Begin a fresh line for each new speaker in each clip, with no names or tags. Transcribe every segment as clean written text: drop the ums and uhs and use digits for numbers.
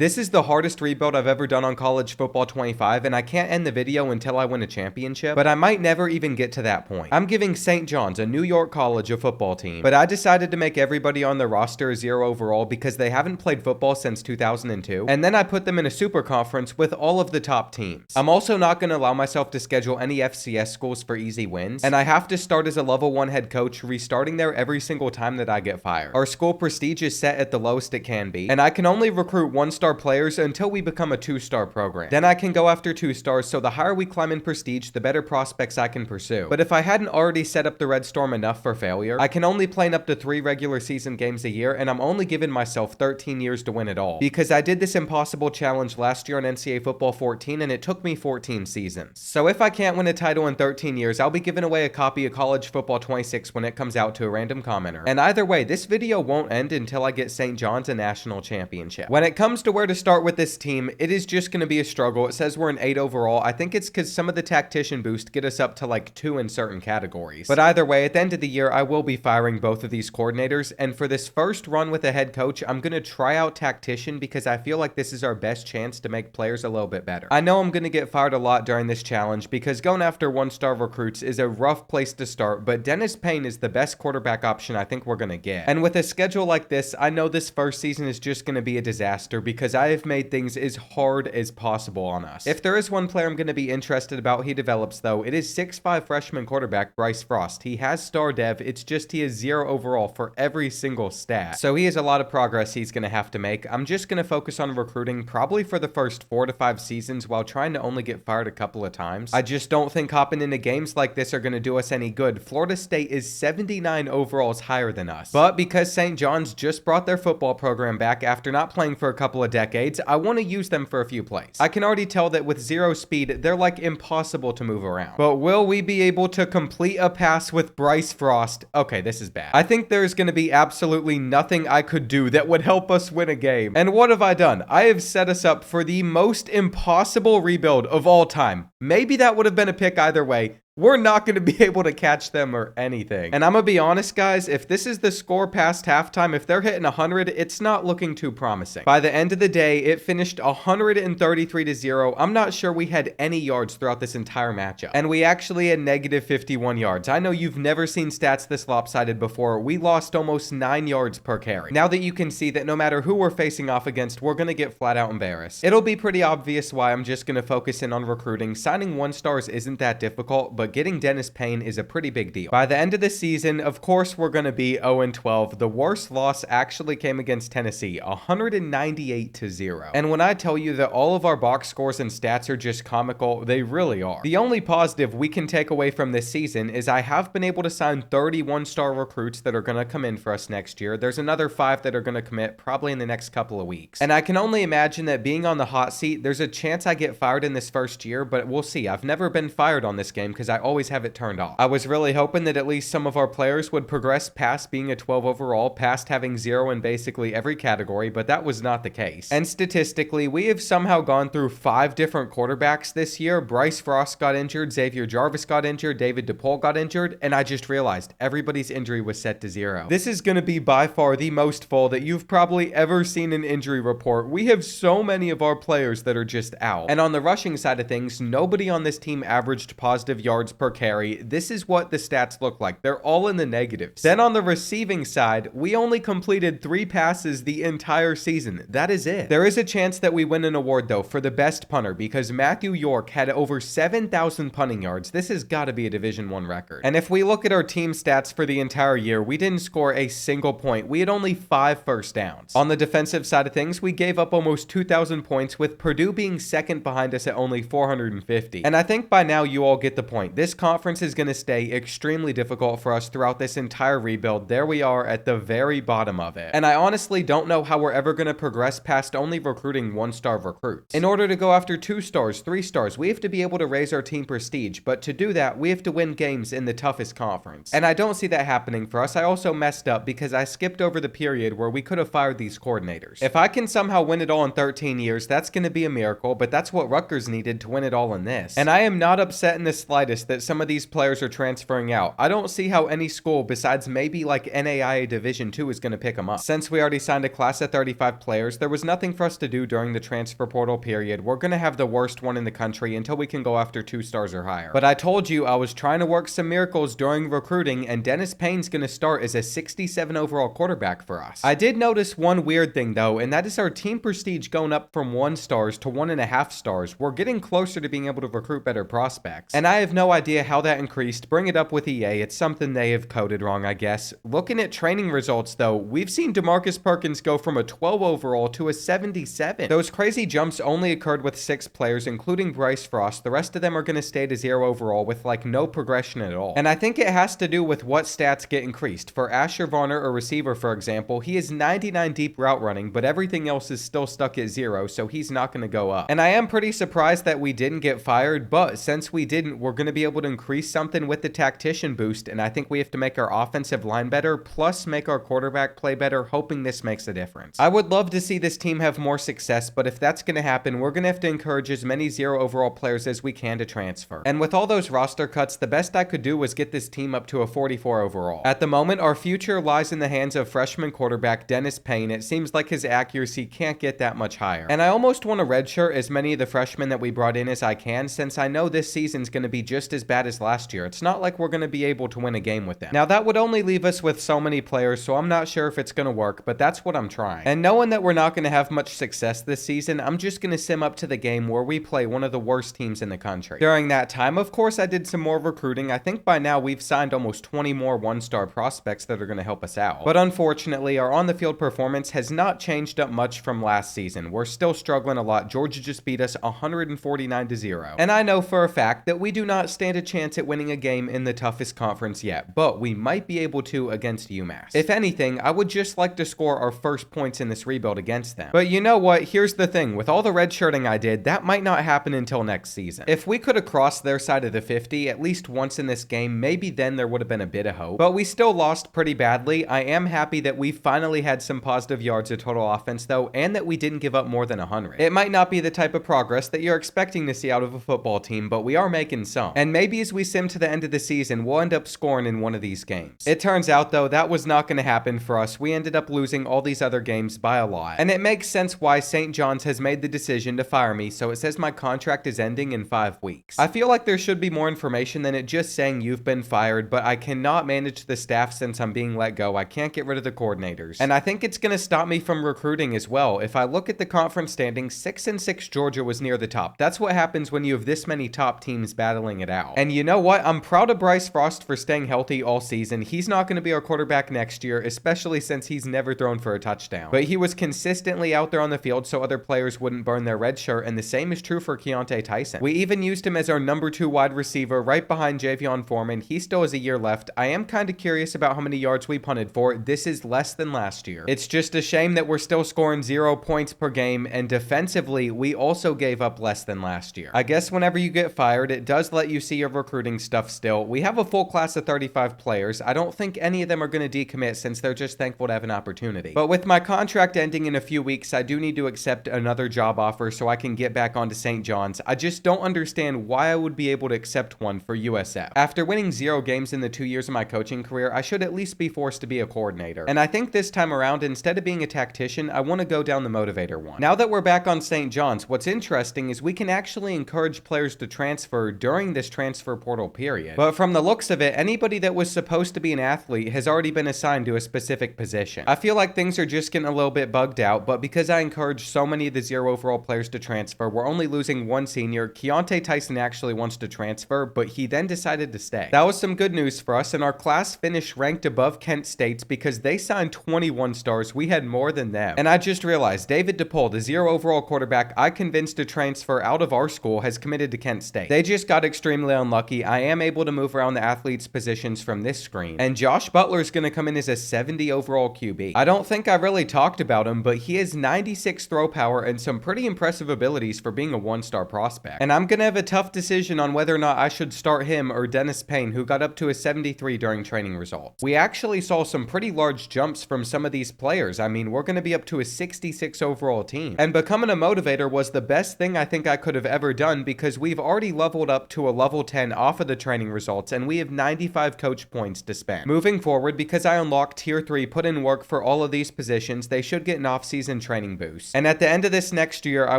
This is the hardest rebuild I've ever done on College Football 25, and I can't end the video until I win a championship, but I might never even get to that point. I'm giving St. John's, a New York college, a football team, but I decided to make everybody on the roster a 0 overall because they haven't played football since 2002, and then I put them in a super conference with all of the top teams. I'm also not going to allow myself to schedule any FCS schools for easy wins, and I have to start as a level 1 head coach, restarting there every single time that I get fired. Our school prestige is set at the lowest it can be, and I can only recruit 1-star players until we become a 2-star program. Then I can go after 2 stars, so the higher we climb in prestige, the better prospects I can pursue. But if I hadn't already set up the Red Storm enough for failure, I can only play in up to 3 regular season games a year, and I'm only giving myself 13 years to win it all. Because I did this impossible challenge last year on NCAA Football 14, and it took me 14 seasons. So if I can't win a title in 13 years, I'll be giving away a copy of College Football 26 when it comes out to a random commenter. And either way, this video won't end until I get St. John's a national championship. When it comes to where to start with this team, it is just going to be a struggle. It says we're an 8 overall. I think it's because some of the tactician boost get us up to like 2 in certain categories. But either way, at the end of the year, I will be firing both of these coordinators. And for this first run with a head coach, I'm going to try out tactician because I feel like this is our best chance to make players a little bit better. I know I'm going to get fired a lot during this challenge because going after 1-star recruits is a rough place to start, but Dennis Payne is the best quarterback option I think we're going to get. And with a schedule like this, I know this first season is just going to be a disaster because I have made things as hard as possible on us. If there is one player I'm going to be interested about he develops though, it is 6'5" freshman quarterback Bryce Frost. He has star dev, it's just he is 0 overall for every single stat. So he has a lot of progress he's going to have to make. I'm just going to focus on recruiting probably for the first 4 to 5 seasons while trying to only get fired a couple of times. I just don't think hopping into games like this are going to do us any good. Florida State is 79 overalls higher than us. But because St. John's just brought their football program back after not playing for a couple of decades, I want to use them for a few plays. I can already tell that with 0 speed, they're like impossible to move around. But will we be able to complete a pass with Bryce Frost? Okay, this is bad. I think there's going to be absolutely nothing I could do that would help us win a game. And what have I done? I have set us up for the most impossible rebuild of all time. Maybe that would have been a pick either way. We're not going to be able to catch them or anything. And I'm going to be honest, guys, if this is the score past halftime, if they're hitting 100, it's not looking too promising. By the end of the day, it finished 133-0. I'm not sure we had any yards throughout this entire matchup. And we actually had negative 51 yards. I know you've never seen stats this lopsided before. We lost almost 9 yards per carry. Now that you can see that no matter who we're facing off against, we're going to get flat out embarrassed. It'll be pretty obvious why I'm just going to focus in on recruiting. Signing 1-stars isn't that difficult, but getting Dennis Payne is a pretty big deal. By the end of the season, of course, we're going to be 0-12. The worst loss actually came against Tennessee, 198-0. And when I tell you that all of our box scores and stats are just comical, they really are. The only positive we can take away from this season is I have been able to sign 31-star recruits that are going to come in for us next year. There's another 5 that are going to commit probably in the next couple of weeks. And I can only imagine that being on the hot seat, there's a chance I get fired in this first year, but we'll see. I've never been fired on this game because I always have it turned off. I was really hoping that at least some of our players would progress past being a 12 overall, past having 0 in basically every category, but that was not the case. And statistically, we have somehow gone through 5 different quarterbacks this year. Bryce Frost got injured, Xavier Jarvis got injured, David DePaul got injured, and I just realized everybody's injury was set to 0. This is going to be by far the most full that you've probably ever seen an injury report. We have so many of our players that are just out. And on the rushing side of things, nobody on this team averaged positive yards per carry. This is what the stats look like. They're all in the negatives. Then on the receiving side, we only completed 3 passes the entire season. That is it. There is a chance that we win an award though for the best punter because Matthew York had over 7,000 punting yards. This has got to be a Division I record. And if we look at our team stats for the entire year, we didn't score a single point. We had only 5 first downs. On the defensive side of things, we gave up almost 2,000 points with Purdue being second behind us at only 450. And I think by now you all get the point. This conference is going to stay extremely difficult for us throughout this entire rebuild. There we are at the very bottom of it. And I honestly don't know how we're ever going to progress past only recruiting 1-star recruits. In order to go after 2 stars, 3 stars, we have to be able to raise our team prestige. But to do that, we have to win games in the toughest conference. And I don't see that happening for us. I also messed up because I skipped over the period where we could have fired these coordinators. If I can somehow win it all in 13 years, that's going to be a miracle, but that's what Rutgers needed to win it all in this. And I am not upset in the slightest noticed that some of these players are transferring out. I don't see how any school besides maybe like NAIA Division II is going to pick them up. Since we already signed a class of 35 players, there was nothing for us to do during the transfer portal period. We're going to have the worst one in the country until we can go after 2 stars or higher. But I told you I was trying to work some miracles during recruiting, and Dennis Payne's going to start as a 67 overall quarterback for us. I did notice one weird thing though, and that is our team prestige going up from 1 stars to 1.5 stars. We're getting closer to being able to recruit better prospects, and I have no idea how that increased. Bring it up with EA. It's something they have coded wrong, I guess. Looking at training results though, we've seen DeMarcus Perkins go from a 12 overall to a 77. Those crazy jumps only occurred with 6 players, including Bryce Frost. The rest of them are going to stay to 0 overall with like no progression at all. And I think it has to do with what stats get increased. For Asher Varner, a receiver, for example, he is 99 deep route running, but everything else is still stuck at 0, so he's not going to go up. And I am pretty surprised that we didn't get fired, but since we didn't, we're going to be able to increase something with the tactician boost, and I think we have to make our offensive line better, plus make our quarterback play better, hoping this makes a difference. I would love to see this team have more success, but if that's going to happen, we're going to have to encourage as many 0 overall players as we can to transfer. And with all those roster cuts, the best I could do was get this team up to a 44 overall. At the moment, our future lies in the hands of freshman quarterback Dennis Payne. It seems like his accuracy can't get that much higher. And I almost want to redshirt as many of the freshmen that we brought in as I can, since I know this season's going to be just as bad as last year. It's not like we're going to be able to win a game with them. Now, that would only leave us with so many players, so I'm not sure if it's going to work, but that's what I'm trying. And knowing that we're not going to have much success this season, I'm just going to sim up to the game where we play one of the worst teams in the country. During that time, of course, I did some more recruiting. I think by now we've signed almost 20 more 1-star prospects that are going to help us out. But unfortunately, our on-the-field performance has not changed up much from last season. We're still struggling a lot. Georgia just beat us 149-0. And I know for a fact that we do not stand a chance at winning a game in the toughest conference yet, but we might be able to against UMass. If anything, I would just like to score our first points in this rebuild against them. But you know what? Here's the thing. With all the redshirting I did, that might not happen until next season. If we could have crossed their side of the 50 at least once in this game, maybe then there would have been a bit of hope. But we still lost pretty badly. I am happy that we finally had some positive yards of total offense though, and that we didn't give up more than 100. It might not be the type of progress that you're expecting to see out of a football team, but we are making some. And maybe as we sim to the end of the season, we'll end up scoring in one of these games. It turns out though, that was not going to happen for us. We ended up losing all these other games by a lot. And it makes sense why St. John's has made the decision to fire me, so it says my contract is ending in 5 weeks. I feel like there should be more information than it just saying you've been fired, but I cannot manage the staff since I'm being let go. I can't get rid of the coordinators. And I think it's going to stop me from recruiting as well. If I look at the conference standings, 6-6 Georgia was near the top. That's what happens when you have this many top teams battling it out. And you know what? I'm proud of Bryce Frost for staying healthy all season. He's not going to be our quarterback next year, especially since he's never thrown for a touchdown. But he was consistently out there on the field so other players wouldn't burn their red shirt, and the same is true for Keontae Tyson. We even used him as our number 2 wide receiver right behind Javion Foreman. He still has a year left. I am kind of curious about how many yards we punted for. This is less than last year. It's just a shame that we're still scoring 0 points per game, and defensively, we also gave up less than last year. I guess whenever you get fired, it does let you see your recruiting stuff still. We have a full class of 35 players. I don't think any of them are going to decommit since they're just thankful to have an opportunity. But with my contract ending in a few weeks, I do need to accept another job offer so I can get back onto St. John's. I just don't understand why I would be able to accept one for USF. After winning 0 games in the 2 years of my coaching career, I should at least be forced to be a coordinator. And I think this time around, instead of being a tactician, I want to go down the motivator one. Now that we're back on St. John's, what's interesting is we can actually encourage players to transfer during this transfer portal period. But from the looks of it, anybody that was supposed to be an athlete has already been assigned to a specific position. I feel like things are just getting a little bit bugged out, but because I encouraged so many of the 0 overall players to transfer, we're only losing 1 senior. Keontae Tyson actually wants to transfer, but he then decided to stay. That was some good news for us, and our class finished ranked above Kent State's because they signed 21 stars. We had more than them. And I just realized David DePaul, the 0 overall quarterback I convinced to transfer out of our school, has committed to Kent State. They just got extremely unlucky. I am able to move around the athletes' positions from this screen. And Josh Butler is going to come in as a 70 overall QB. I don't think I really talked about him, but he has 96 throw power and some pretty impressive abilities for being a 1-star prospect. And I'm going to have a tough decision on whether or not I should start him or Dennis Payne, who got up to a 73 during training results. We actually saw some pretty large jumps from some of these players. I mean, we're going to be up to a 66 overall team. And becoming a motivator was the best thing I think I could have ever done because we've already leveled up to a level level 10 off of the training results, and we have 95 coach points to spend. Moving forward, because I unlocked tier 3 put in work for all of these positions, they should get an off-season training boost. And at the end of this next year, I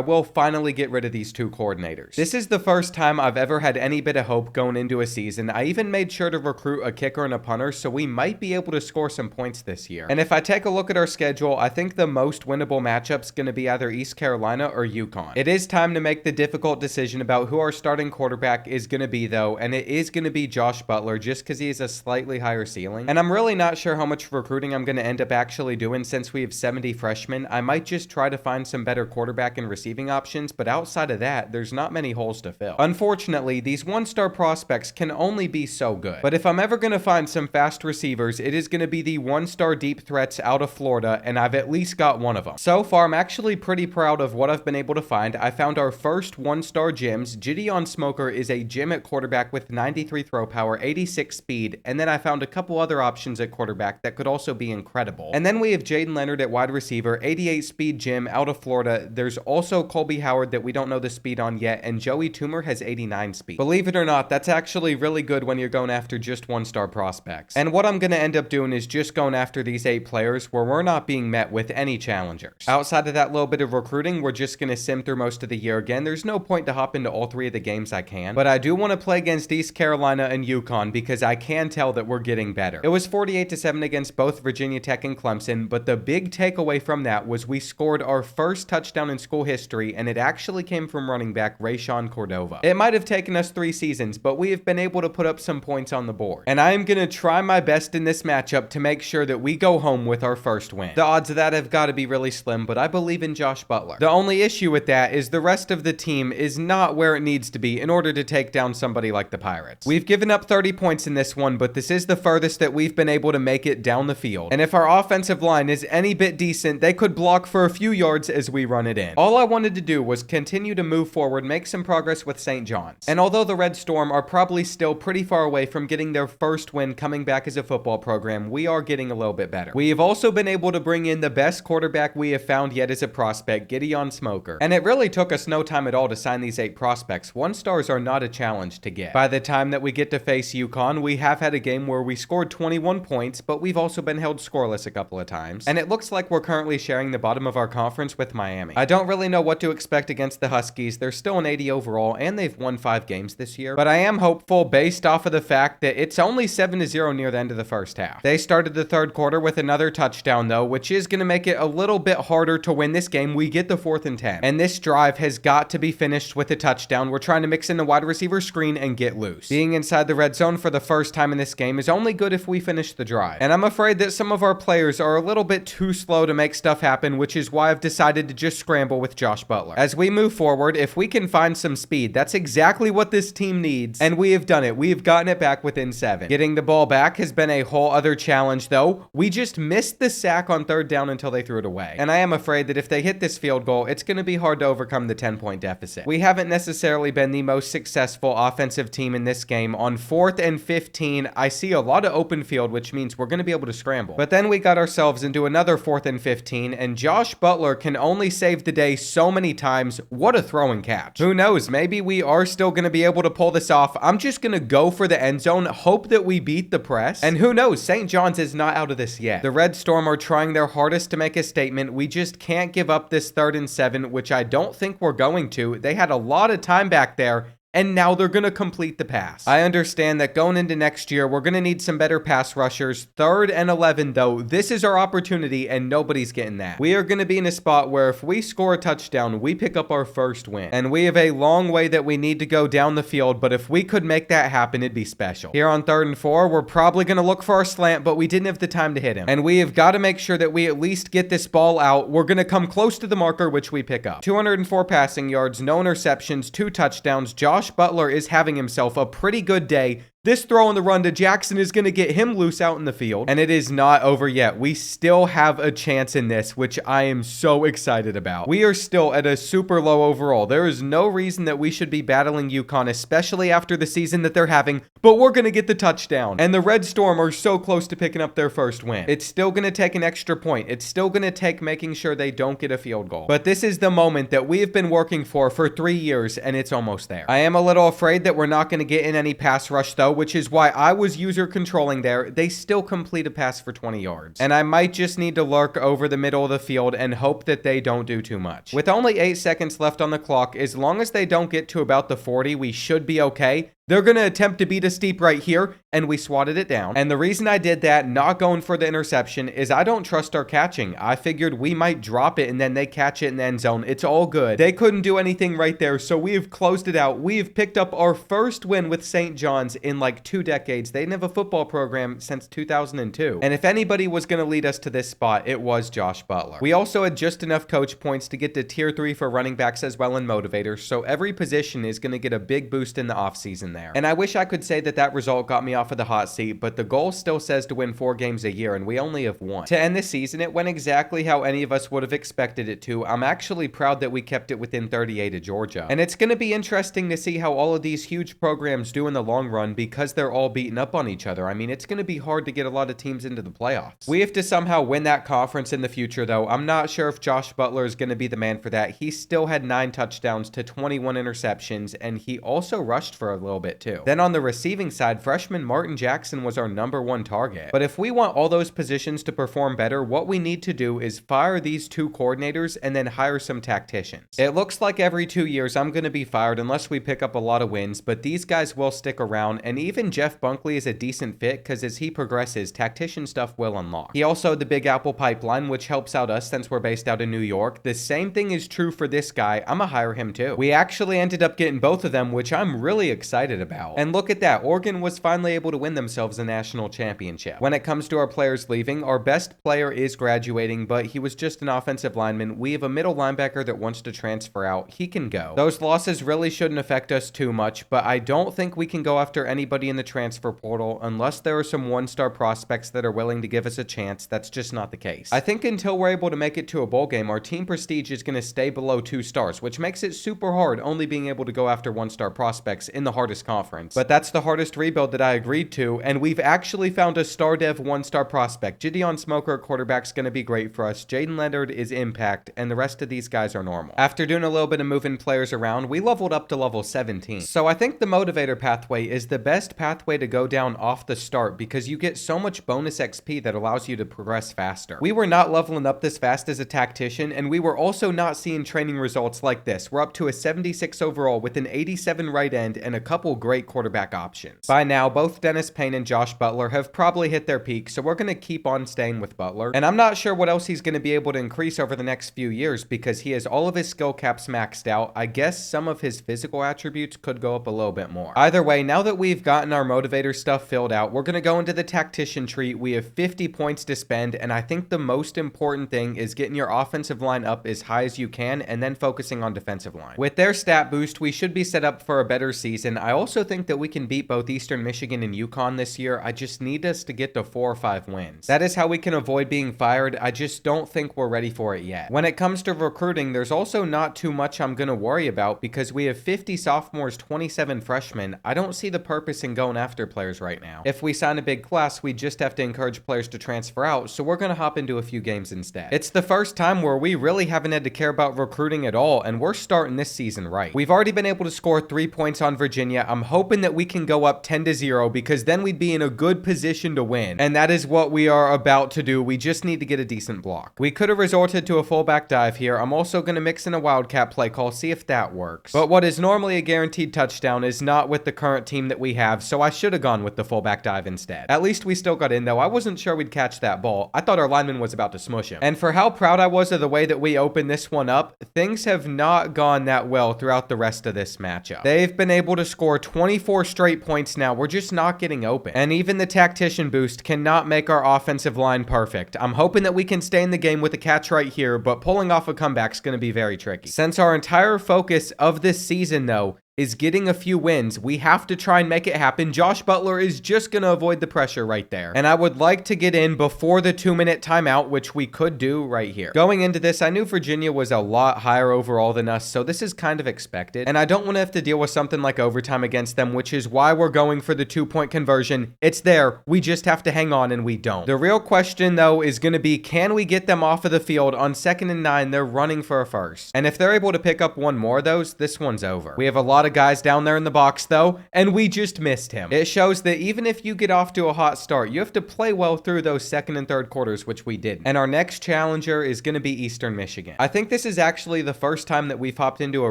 will finally get rid of these 2 coordinators. This is the first time I've ever had any bit of hope going into a season. I even made sure to recruit a kicker and a punter, so we might be able to score some points this year. And if I take a look at our schedule, I think the most winnable matchup's going to be either East Carolina or UConn. It is time to make the difficult decision about who our starting quarterback is going to be, though, and it is going to be Josh Butler, just because he has a slightly higher ceiling. And I'm really not sure how much recruiting I'm going to end up actually doing since we have 70 freshmen. I might just try to find some better quarterback and receiving options, but outside of that, there's not many holes to fill. Unfortunately, these one-star prospects can only be so good. But if I'm ever going to find some fast receivers, it is going to be the one-star deep threats out of Florida, and I've at least got one of them. So far, I'm actually pretty proud of what I've been able to find. I found our first one-star gems. Gideon Smoker is a gem at quarterback with 93 throw power, 86 speed, and then I found a couple other options at quarterback that could also be incredible. And then we have Jaden Leonard at wide receiver, 88 speed gem out of Florida. There's also Colby Howard that we don't know the speed on yet, and Joey Toomer has 89 speed. Believe it or not, that's actually really good when you're going after just one-star prospects. And what I'm going to end up doing is just going after these 8 players where we're not being met with any challengers. Outside of that little bit of recruiting, we're just going to sim through most of the year again. There's no point to hop into all 3 of the games I can, but I do want to play against East Carolina and UConn because I can tell that we're getting better. It was 48-7 against both Virginia Tech and Clemson, but the big takeaway from that was we scored our first touchdown in school history, and it actually came from running back Rayshon Cordova. It might have taken us 3 seasons, but we have been able to put up some points on the board. And I am going to try my best in this matchup to make sure that we go home with our first win. The odds of that have got to be really slim, but I believe in Josh Butler. The only issue with that is the rest of the team is not where it needs to be in order to take down somebody like the Pirates. We've given up 30 points in this one, but this is the furthest that we've been able to make it down the field. And if our offensive line is any bit decent, they could block for a few yards as we run it in. All I wanted to do was continue to move forward, make some progress with St. John's. And although the Red Storm are probably still pretty far away from getting their first win coming back as a football program, we are getting a little bit better. We have also been able to bring in the best quarterback we have found yet as a prospect, Gideon Smoker. And it really took us no time at all to sign these 8 prospects. 1-stars are not a challenge to get. By the time that we get to face UConn, we have had a game where we scored 21 points, but we've also been held scoreless a couple of times. And it looks like we're currently sharing the bottom of our conference with Miami. I don't really know what to expect against the Huskies. They're still an 80 overall, and they've won 5 games this year. But I am hopeful based off of the fact that it's only 7-0 near the end of the first half. They started the third quarter with another touchdown, though, which is going to make it a little bit harder to win this game. We get the 4th and 10. And this drive has got to be finished with a touchdown. We're trying to mix in the wide receiver screen and get loose. Being inside the red zone for the first time in this game is only good if we finish the drive. And I'm afraid that some of our players are a little bit too slow to make stuff happen, which is why I've decided to just scramble with Josh Butler. As we move forward, if we can find some speed, that's exactly what this team needs, and we have done it. We have gotten it back within 7. Getting the ball back has been a whole other challenge, though. We just missed the sack on 3rd down until they threw it away. And I am afraid that if they hit this field goal, it's going to be hard to overcome the 10-point deficit. We haven't necessarily been the most successful offensive team in this game. On 4th and 15, I see a lot of open field, which means we're going to be able to scramble. But then we got ourselves into another 4th and 15, and Josh Butler can only save the day so many times. What a throw and catch. Who knows? Maybe we are still going to be able to pull this off. I'm just going to go for the end zone, hope that we beat the press. And who knows? St. John's is not out of this yet. The Red Storm are trying their hardest to make a statement. We just can't give up this 3rd and 7, which I don't think we're going to. They had a lot of time back there, and now they're going to complete the pass. I understand that going into next year, we're going to need some better pass rushers. 3rd and 11, though, this is our opportunity, and nobody's getting that. We are going to be in a spot where if we score a touchdown, we pick up our first win. And we have a long way that we need to go down the field, but if we could make that happen, it'd be special. Here on 3rd and 4, we're probably going to look for our slant, but we didn't have the time to hit him. And we have got to make sure that we at least get this ball out. We're going to come close to the marker, which we pick up. 204 passing yards, no interceptions, 2 touchdowns. Josh Butler is having himself a pretty good day. This throw on the run to Jackson is going to get him loose out in the field. And it is not over yet. We still have a chance in this, which I am so excited about. We are still at a super low overall. There is no reason that we should be battling UConn, especially after the season that they're having, but we're going to get the touchdown. And the Red Storm are so close to picking up their first win. It's still going to take an extra point. It's still going to take making sure they don't get a field goal. But this is the moment that we have been working for 3 years, and it's almost there. I am a little afraid that we're not going to get in any pass rush, though, which is why I was user controlling there. They still complete a pass for 20 yards. And I might just need to lurk over the middle of the field and hope that they don't do too much. With only 8 seconds left on the clock, as long as they don't get to about the 40, we should be okay. They're going to attempt to beat us deep right here, and we swatted it down. And the reason I did that, not going for the interception, is I don't trust our catching. I figured we might drop it, and then they catch it in the end zone. It's all good. They couldn't do anything right there, so we have closed it out. We have picked up our first win with St. John's in like 2 decades. They didn't have a football program since 2002. And if anybody was going to lead us to this spot, it was Josh Butler. We also had just enough coach points to get to tier 3 for running backs as well and motivators, so every position is going to get a big boost in the offseason there. And I wish I could say that that result got me off of the hot seat, but the goal still says to win 4 games a year, and we only have 1. To end the season, it went exactly how any of us would have expected it to. I'm actually proud that we kept it within 38 of Georgia. And it's going to be interesting to see how all of these huge programs do in the long run because they're all beaten up on each other. I mean, it's going to be hard to get a lot of teams into the playoffs. We have to somehow win that conference in the future, though. I'm not sure if Josh Butler is going to be the man for that. He still had 9 touchdowns to 21 interceptions, and he also rushed for a little bit too. Then on the receiving side, freshman Martin Jackson was our #1 target. But if we want all those positions to perform better, what we need to do is fire these 2 coordinators and then hire some tacticians. It looks like every 2 years I'm going to be fired unless we pick up a lot of wins, but these guys will stick around, and even Jeff Bunkley is a decent fit because as he progresses, tactician stuff will unlock. He also had the Big Apple pipeline, which helps out us since we're based out in New York. The same thing is true for this guy. I'm gonna hire him too. We actually ended up getting both of them, which I'm really excited about. And look at that, Oregon was finally able to win themselves a national championship. When it comes to our players leaving, our best player is graduating, but he was just an offensive lineman. We have a middle linebacker that wants to transfer out. He can go. Those losses really shouldn't affect us too much, but I don't think we can go after anybody in the transfer portal unless there are some 1-star prospects that are willing to give us a chance. That's just not the case. I think until we're able to make it to a bowl game, our team prestige is going to stay below 2 stars, which makes it super hard only being able to go after 1-star prospects in the hardest conference. But that's the hardest rebuild that I agreed to, and we've actually found a star dev 1-star prospect. Gideon Smoker at quarterback's going to be great for us. Jaden Leonard is impact, and the rest of these guys are normal. After doing a little bit of moving players around, we leveled up to level 17. So I think the motivator pathway is the best pathway to go down off the start because you get so much bonus XP that allows you to progress faster. We were not leveling up this fast as a tactician, and we were also not seeing training results like this. We're up to a 76 overall with an 87 right end and a couple great quarterback options. By now, both Dennis Payne and Josh Butler have probably hit their peak, so we're going to keep on staying with Butler. And I'm not sure what else he's going to be able to increase over the next few years because he has all of his skill caps maxed out. I guess some of his physical attributes could go up a little bit more. Either way, now that we've gotten our motivator stuff filled out, we're going to go into the tactician tree. We have 50 points to spend, and I think the most important thing is getting your offensive line up as high as you can and then focusing on defensive line. With their stat boost, we should be set up for a better season. I also think that we can beat both Eastern Michigan and UConn this year. I just need us to get to 4 or 5 wins. That is how we can avoid being fired. I just don't think we're ready for it yet. When it comes to recruiting, there's also not too much I'm going to worry about because we have 50 sophomores, 27 freshmen. I don't see the purpose in going after players right now. If we sign a big class, we just have to encourage players to transfer out, so we're going to hop into a few games instead. It's the first time where we really haven't had to care about recruiting at all, and we're starting this season right. We've already been able to score 3 points on Virginia. I'm hoping that we can go up 10-0 because then we'd be in a good position to win, and that is what we are about to do. We just need to get a decent block. We could have resorted to a fullback dive here. I'm also going to mix in a wildcat play call, see if that works. But what is normally a guaranteed touchdown is not with the current team that we have, so I should have gone with the fullback dive instead. At least we still got in, though. I wasn't sure we'd catch that ball. I thought our lineman was about to smush him. And for how proud I was of the way that we opened this one up, things have not gone that well throughout the rest of this matchup. They've been able to score 24 straight points now. We're just not getting open. And even the tactician boost cannot make our offensive line perfect. I'm hoping that we can stay in the game with a catch right here, but pulling off a comeback is going to be very tricky. Since our entire focus of this season, though, is getting a few wins. We have to try and make it happen. Josh Butler is just going to avoid the pressure right there. And I would like to get in before the 2-minute timeout, which we could do right here. Going into this, I knew Virginia was a lot higher overall than us, so this is kind of expected. And I don't want to have to deal with something like overtime against them, which is why we're going for the 2-point conversion. It's there. We just have to hang on, and we don't. The real question, though, is going to be, can we get them off of the field on 2nd and 9? They're running for a first. And if they're able to pick up one more of those, this one's over. We have a lot of guys down there in the box though, and we just missed him. It shows that even if you get off to a hot start, you have to play well through those 2nd and 3rd quarters, which we did. And our next challenger is going to be Eastern Michigan. I think this is actually the first time that we've hopped into a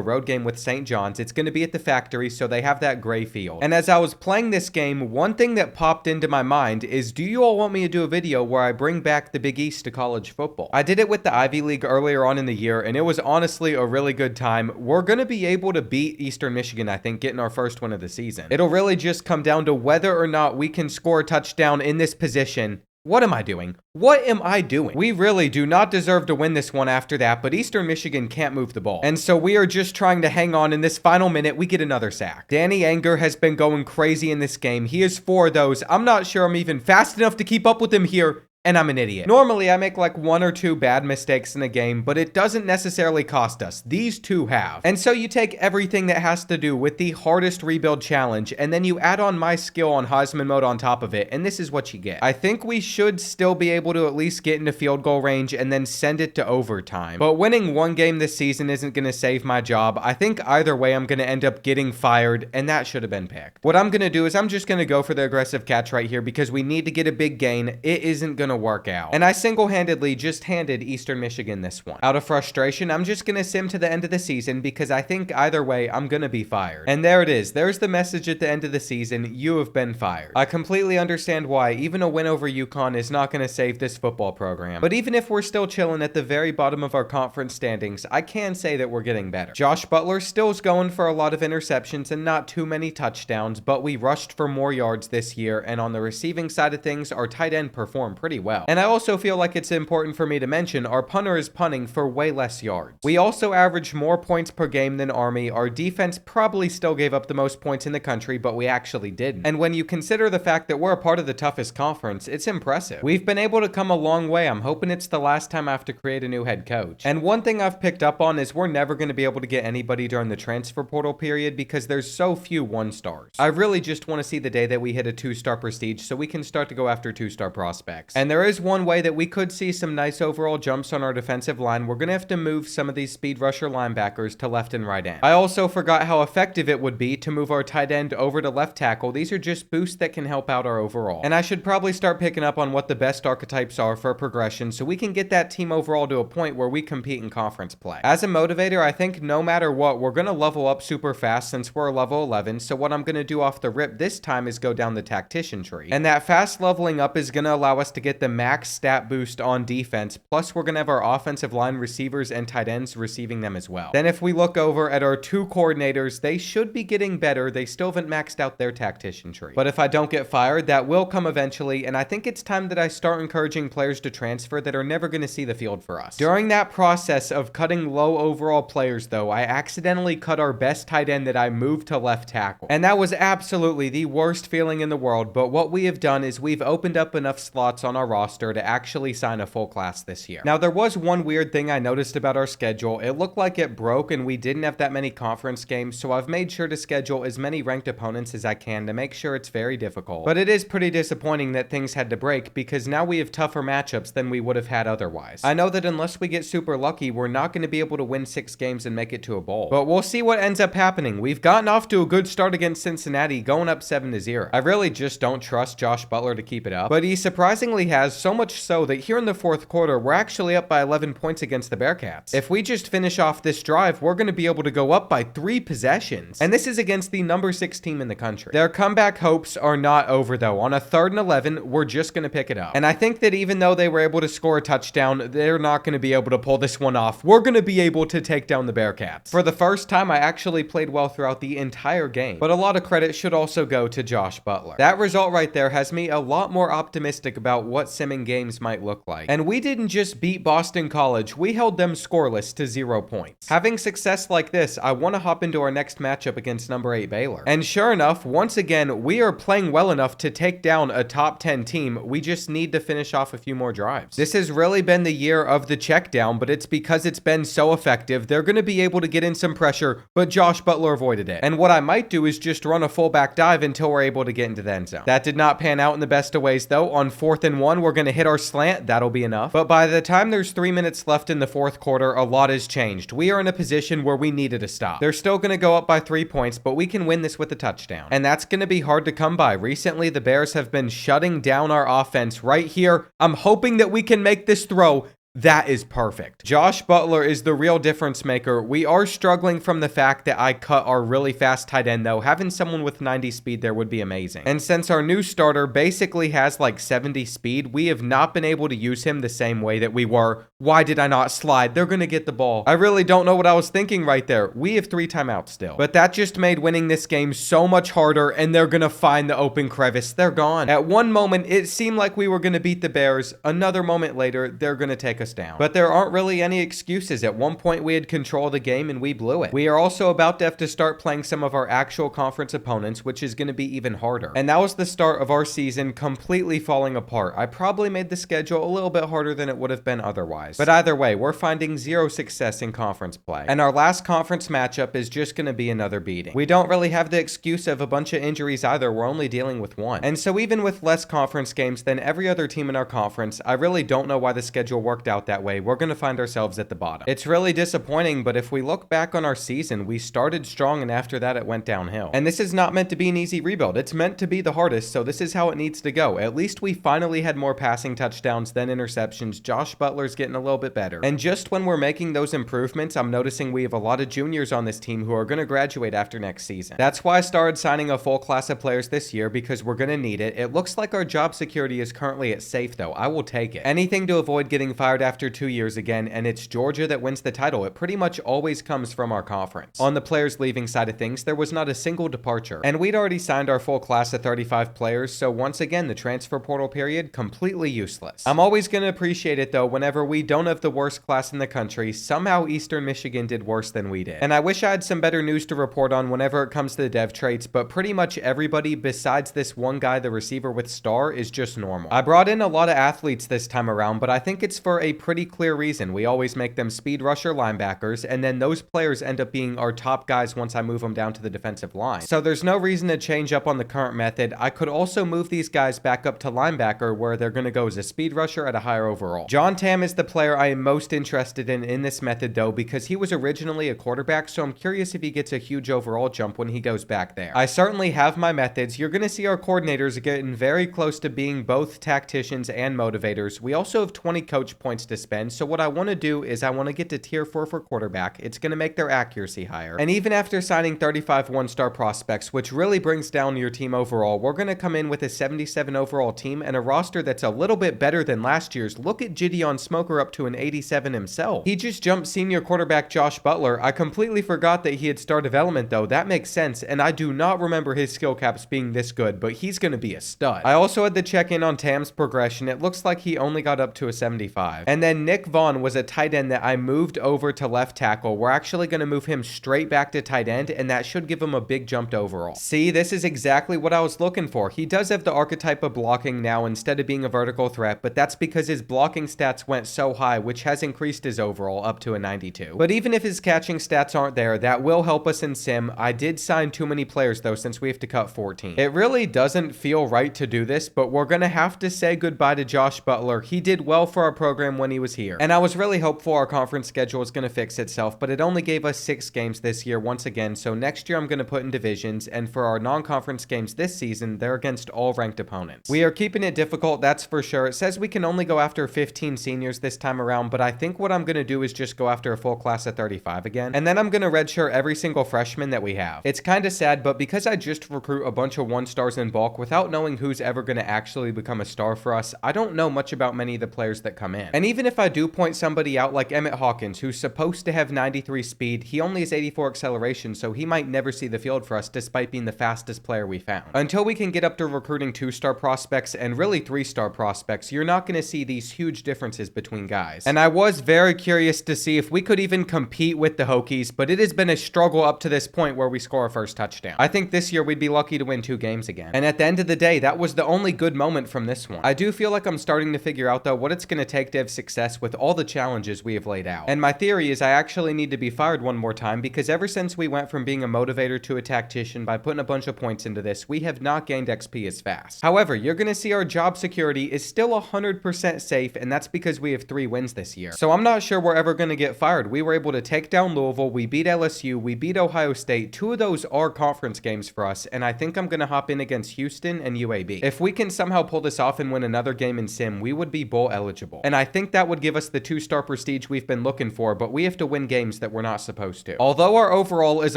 road game with St. John's. It's going to be at the factory, so they have that gray field. And as I was playing this game, one thing that popped into my mind is, do you all want me to do a video where I bring back the Big East to college football? I did it with the Ivy League earlier on in the year, and it was honestly a really good time. We're going to be able to beat Eastern Michigan, I think, getting our first win of the season. It'll really just come down to whether or not we can score a touchdown in this position. What am I doing? What am I doing? We really do not deserve to win this one after that, but Eastern Michigan can't move the ball. And so we are just trying to hang on. In this final minute, we get another sack. Danny Anger has been going crazy in this game. He has 4 of those. I'm not sure I'm even fast enough to keep up with him here. And I'm an idiot. Normally, I make like 1 or 2 bad mistakes in a game, but it doesn't necessarily cost us. These 2 have. And so you take everything that has to do with the hardest rebuild challenge, and then you add on my skill on Heisman mode on top of it, and this is what you get. I think we should still be able to at least get into field goal range and then send it to overtime. But winning 1 game this season isn't going to save my job. I think either way, I'm going to end up getting fired, and that should have been picked. What I'm going to do is I'm just going to go for the aggressive catch right here because we need to get a big gain. It isn't going to work out. And I single-handedly just handed Eastern Michigan this one. Out of frustration, I'm just gonna sim to the end of the season because I think either way, I'm gonna be fired. And there it is. There's the message at the end of the season. You have been fired. I completely understand why even a win over UConn is not gonna save this football program. But even if we're still chilling at the very bottom of our conference standings, I can say that we're getting better. Josh Butler still's going for a lot of interceptions and not too many touchdowns, but we rushed for more yards this year, and on the receiving side of things, our tight end performed pretty well. And I also feel like it's important for me to mention our punter is punting for way less yards. We also average more points per game than Army. Our defense probably still gave up the most points in the country, but we actually didn't. And when you consider the fact that we're a part of the toughest conference, it's impressive. We've been able to come a long way. I'm hoping it's the last time I have to create a new head coach. And one thing I've picked up on is we're never going to be able to get anybody during the transfer portal period because there's so few 1-stars. I really just want to see the day that we hit a 2-star prestige so we can start to go after 2-star prospects. And there is one way that we could see some nice overall jumps on our defensive line. We're going to have to move some of these speed rusher linebackers to left and right end. I also forgot how effective it would be to move our tight end over to left tackle. These are just boosts that can help out our overall. And I should probably start picking up on what the best archetypes are for progression so we can get that team overall to a point where we compete in conference play. As a motivator, I think no matter what, we're going to level up super fast since we're level 11. So what I'm going to do off the rip this time is go down the tactician tree. And that fast leveling up is going to allow us to get the max stat boost on defense, plus we're going to have our offensive line receivers and tight ends receiving them as well. Then if we look over at our 2 coordinators, they should be getting better. They still haven't maxed out their tactician tree. But if I don't get fired, that will come eventually, and I think it's time that I start encouraging players to transfer that are never going to see the field for us. During that process of cutting low overall players though, I accidentally cut our best tight end that I moved to left tackle. And that was absolutely the worst feeling in the world, but what we have done is we've opened up enough slots on our roster to actually sign a full class this year. Now, there was one weird thing I noticed about our schedule. It looked like it broke and we didn't have that many conference games, so I've made sure to schedule as many ranked opponents as I can to make sure it's very difficult. But it is pretty disappointing that things had to break because now we have tougher matchups than we would have had otherwise. I know that unless we get super lucky, we're not going to be able to win 6 games and make it to a bowl. But we'll see what ends up happening. We've gotten off to a good start against Cincinnati, going up 7-0. I really just don't trust Josh Butler to keep it up, but he surprisingly has, so much so that here in the 4th quarter, we're actually up by 11 points against the Bearcats. If we just finish off this drive, we're going to be able to go up by 3 possessions. And this is against the number 6 team in the country. Their comeback hopes are not over though. On a 3rd and 11, we're just going to pick it up. And I think that even though they were able to score a touchdown, they're not going to be able to pull this one off. We're going to be able to take down the Bearcats. For the first time, I actually played well throughout the entire game. But a lot of credit should also go to Josh Butler. That result right there has me a lot more optimistic about what what simming games might look like. And we didn't just beat Boston College, we held them scoreless to 0 points. Having success like this, I want to hop into our next matchup against number 8 Baylor. And sure enough, once again, we are playing well enough to take down a top 10 team. We just need to finish off a few more drives. This has really been the year of the check down, but it's because it's been so effective. They're going to be able to get in some pressure, but Josh Butler avoided it. And what I might do is just run a fullback dive until we're able to get into the end zone. That did not pan out in the best of ways though. On 4th and 1, we're going to hit our slant. That'll be enough. But by the time there's 3 minutes left in the fourth quarter, a lot has changed. We are in a position where we needed a stop. They're still going to go up by 3 points, but we can win this with a touchdown. And that's going to be hard to come by. Recently, the Bears have been shutting down our offense right here. I'm hoping that we can make this throw. That is perfect. Josh Butler is the real difference maker. We are struggling from the fact that I cut our really fast tight end though. Having someone with 90 speed there would be amazing. And since our new starter basically has like 70 speed, we have not been able to use him the same way that we were. Why did I not slide? They're going to get the ball. I really don't know what I was thinking right there. We have 3 timeouts still. But that just made winning this game so much harder, and they're going to find the open crevice. They're gone. At one moment, it seemed like we were going to beat the Bears. Another moment later, they're going to take us down. But there aren't really any excuses. At one point, we had control of the game and we blew it. We are also about to have to start playing some of our actual conference opponents, which is going to be even harder. And that was the start of our season completely falling apart. I probably made the schedule a little bit harder than it would have been otherwise. But either way, we're finding 0 success in conference play. And our last conference matchup is just going to be another beating. We don't really have the excuse of a bunch of injuries either. We're only dealing with one. And so even with less conference games than every other team in our conference, I really don't know why the schedule worked out that way. We're going to find ourselves at the bottom. It's really disappointing, but if we look back on our season, we started strong and after that it went downhill. And this is not meant to be an easy rebuild. It's meant to be the hardest, so this is how it needs to go. At least we finally had more passing touchdowns than interceptions. Josh Butler's getting a little bit better. And just when we're making those improvements, I'm noticing we have a lot of juniors on this team who are going to graduate after next season. That's why I started signing a full class of players this year, because we're going to need it. It looks like our job security is currently at safe though. I will take it. Anything to avoid getting fired after 2 years again, and it's Georgia that wins the title. It pretty much always comes from our conference. On the players leaving side of things, there was not a single departure, and we'd already signed our full class of 35 players, so once again, the transfer portal period, completely useless. I'm always going to appreciate it though whenever we don't have the worst class in the country. Somehow Eastern Michigan did worse than we did. And I wish I had some better news to report on whenever it comes to the dev traits, but pretty much everybody besides this one guy, the receiver with star, is just normal. I brought in a lot of athletes this time around, but I think it's for a pretty clear reason. We always make them speed rusher linebackers, and then those players end up being our top guys once I move them down to the defensive line. So there's no reason to change up on the current method. I could also move these guys back up to linebacker, where they're going to go as a speed rusher at a higher overall. John Tam is the player I am most interested in this method though, because he was originally a quarterback, so I'm curious if he gets a huge overall jump when he goes back there. I certainly have my methods. You're going to see our coordinators getting very close to being both tacticians and motivators. We also have 20 coach points to spend, so what I want to do is I want to get to tier 4 for quarterback. It's going to make their accuracy higher. And even after signing 35 one-star prospects, which really brings down your team overall, we're going to come in with a 77 overall team and a roster that's a little bit better than last year's. Look at Gideon Smoker up to an 87 himself. He just jumped senior quarterback Josh Butler. I completely forgot that he had star development though. That makes sense, and I do not remember his skill caps being this good, but he's going to be a stud. I also had to check in on Tam's progression. It looks like he only got up to a 75. And then Nick Vaughn was a tight end that I moved over to left tackle. We're actually going to move him straight back to tight end, and that should give him a big jump to overall. See, this is exactly what I was looking for. He does have the archetype of blocking now instead of being a vertical threat, but that's because his blocking stats went so high, which has increased his overall up to a 92. But even if his catching stats aren't there, that will help us in sim. I did sign too many players though, since we have to cut 14. It really doesn't feel right to do this, but we're going to have to say goodbye to Josh Butler. He did well for our program when he was here, and I was really hopeful our conference schedule was going to fix itself, but it only gave us 6 games this year once again, so next year I'm going to put in divisions, and for our non-conference games this season, they're against all ranked opponents. We are keeping it difficult, that's for sure. It says we can only go after 15 seniors this time around, but I think what I'm going to do is just go after a full class of 35 again, and then I'm going to redshirt every single freshman that we have. It's kind of sad, but because I just recruit a bunch of 1-stars in bulk without knowing who's ever going to actually become a star for us, I don't know much about many of the players that come in. And even if I do point somebody out like Emmett Hawkins, who's supposed to have 93 speed, he only has 84 acceleration, so he might never see the field for us despite being the fastest player we found. Until we can get up to recruiting 2-star prospects and really 3-star prospects, you're not going to see these huge differences between guys. And I was very curious to see if we could even compete with the Hokies, but it has been a struggle up to this point where we score our first touchdown. I think this year we'd be lucky to win 2 games again. And at the end of the day, that was the only good moment from this one. I do feel like I'm starting to figure out though what it's going to take to have success with all the challenges we have laid out. And my theory is I actually need to be fired one more time, because ever since we went from being a motivator to a tactician by putting a bunch of points into this, we have not gained XP as fast. However, you're going to see our job security is still 100% safe, and that's because we have 3 wins this year. So I'm not sure we're ever going to get fired. We were able to take down Louisville, we beat LSU, we beat Ohio State. 2 of those are conference games for us, and I think I'm going to hop in against Houston and UAB. If we can somehow pull this off and win another game in Sim, we would be bowl eligible. And I think that would give us the 2-star prestige we've been looking for, but we have to win games that we're not supposed to. Although our overall is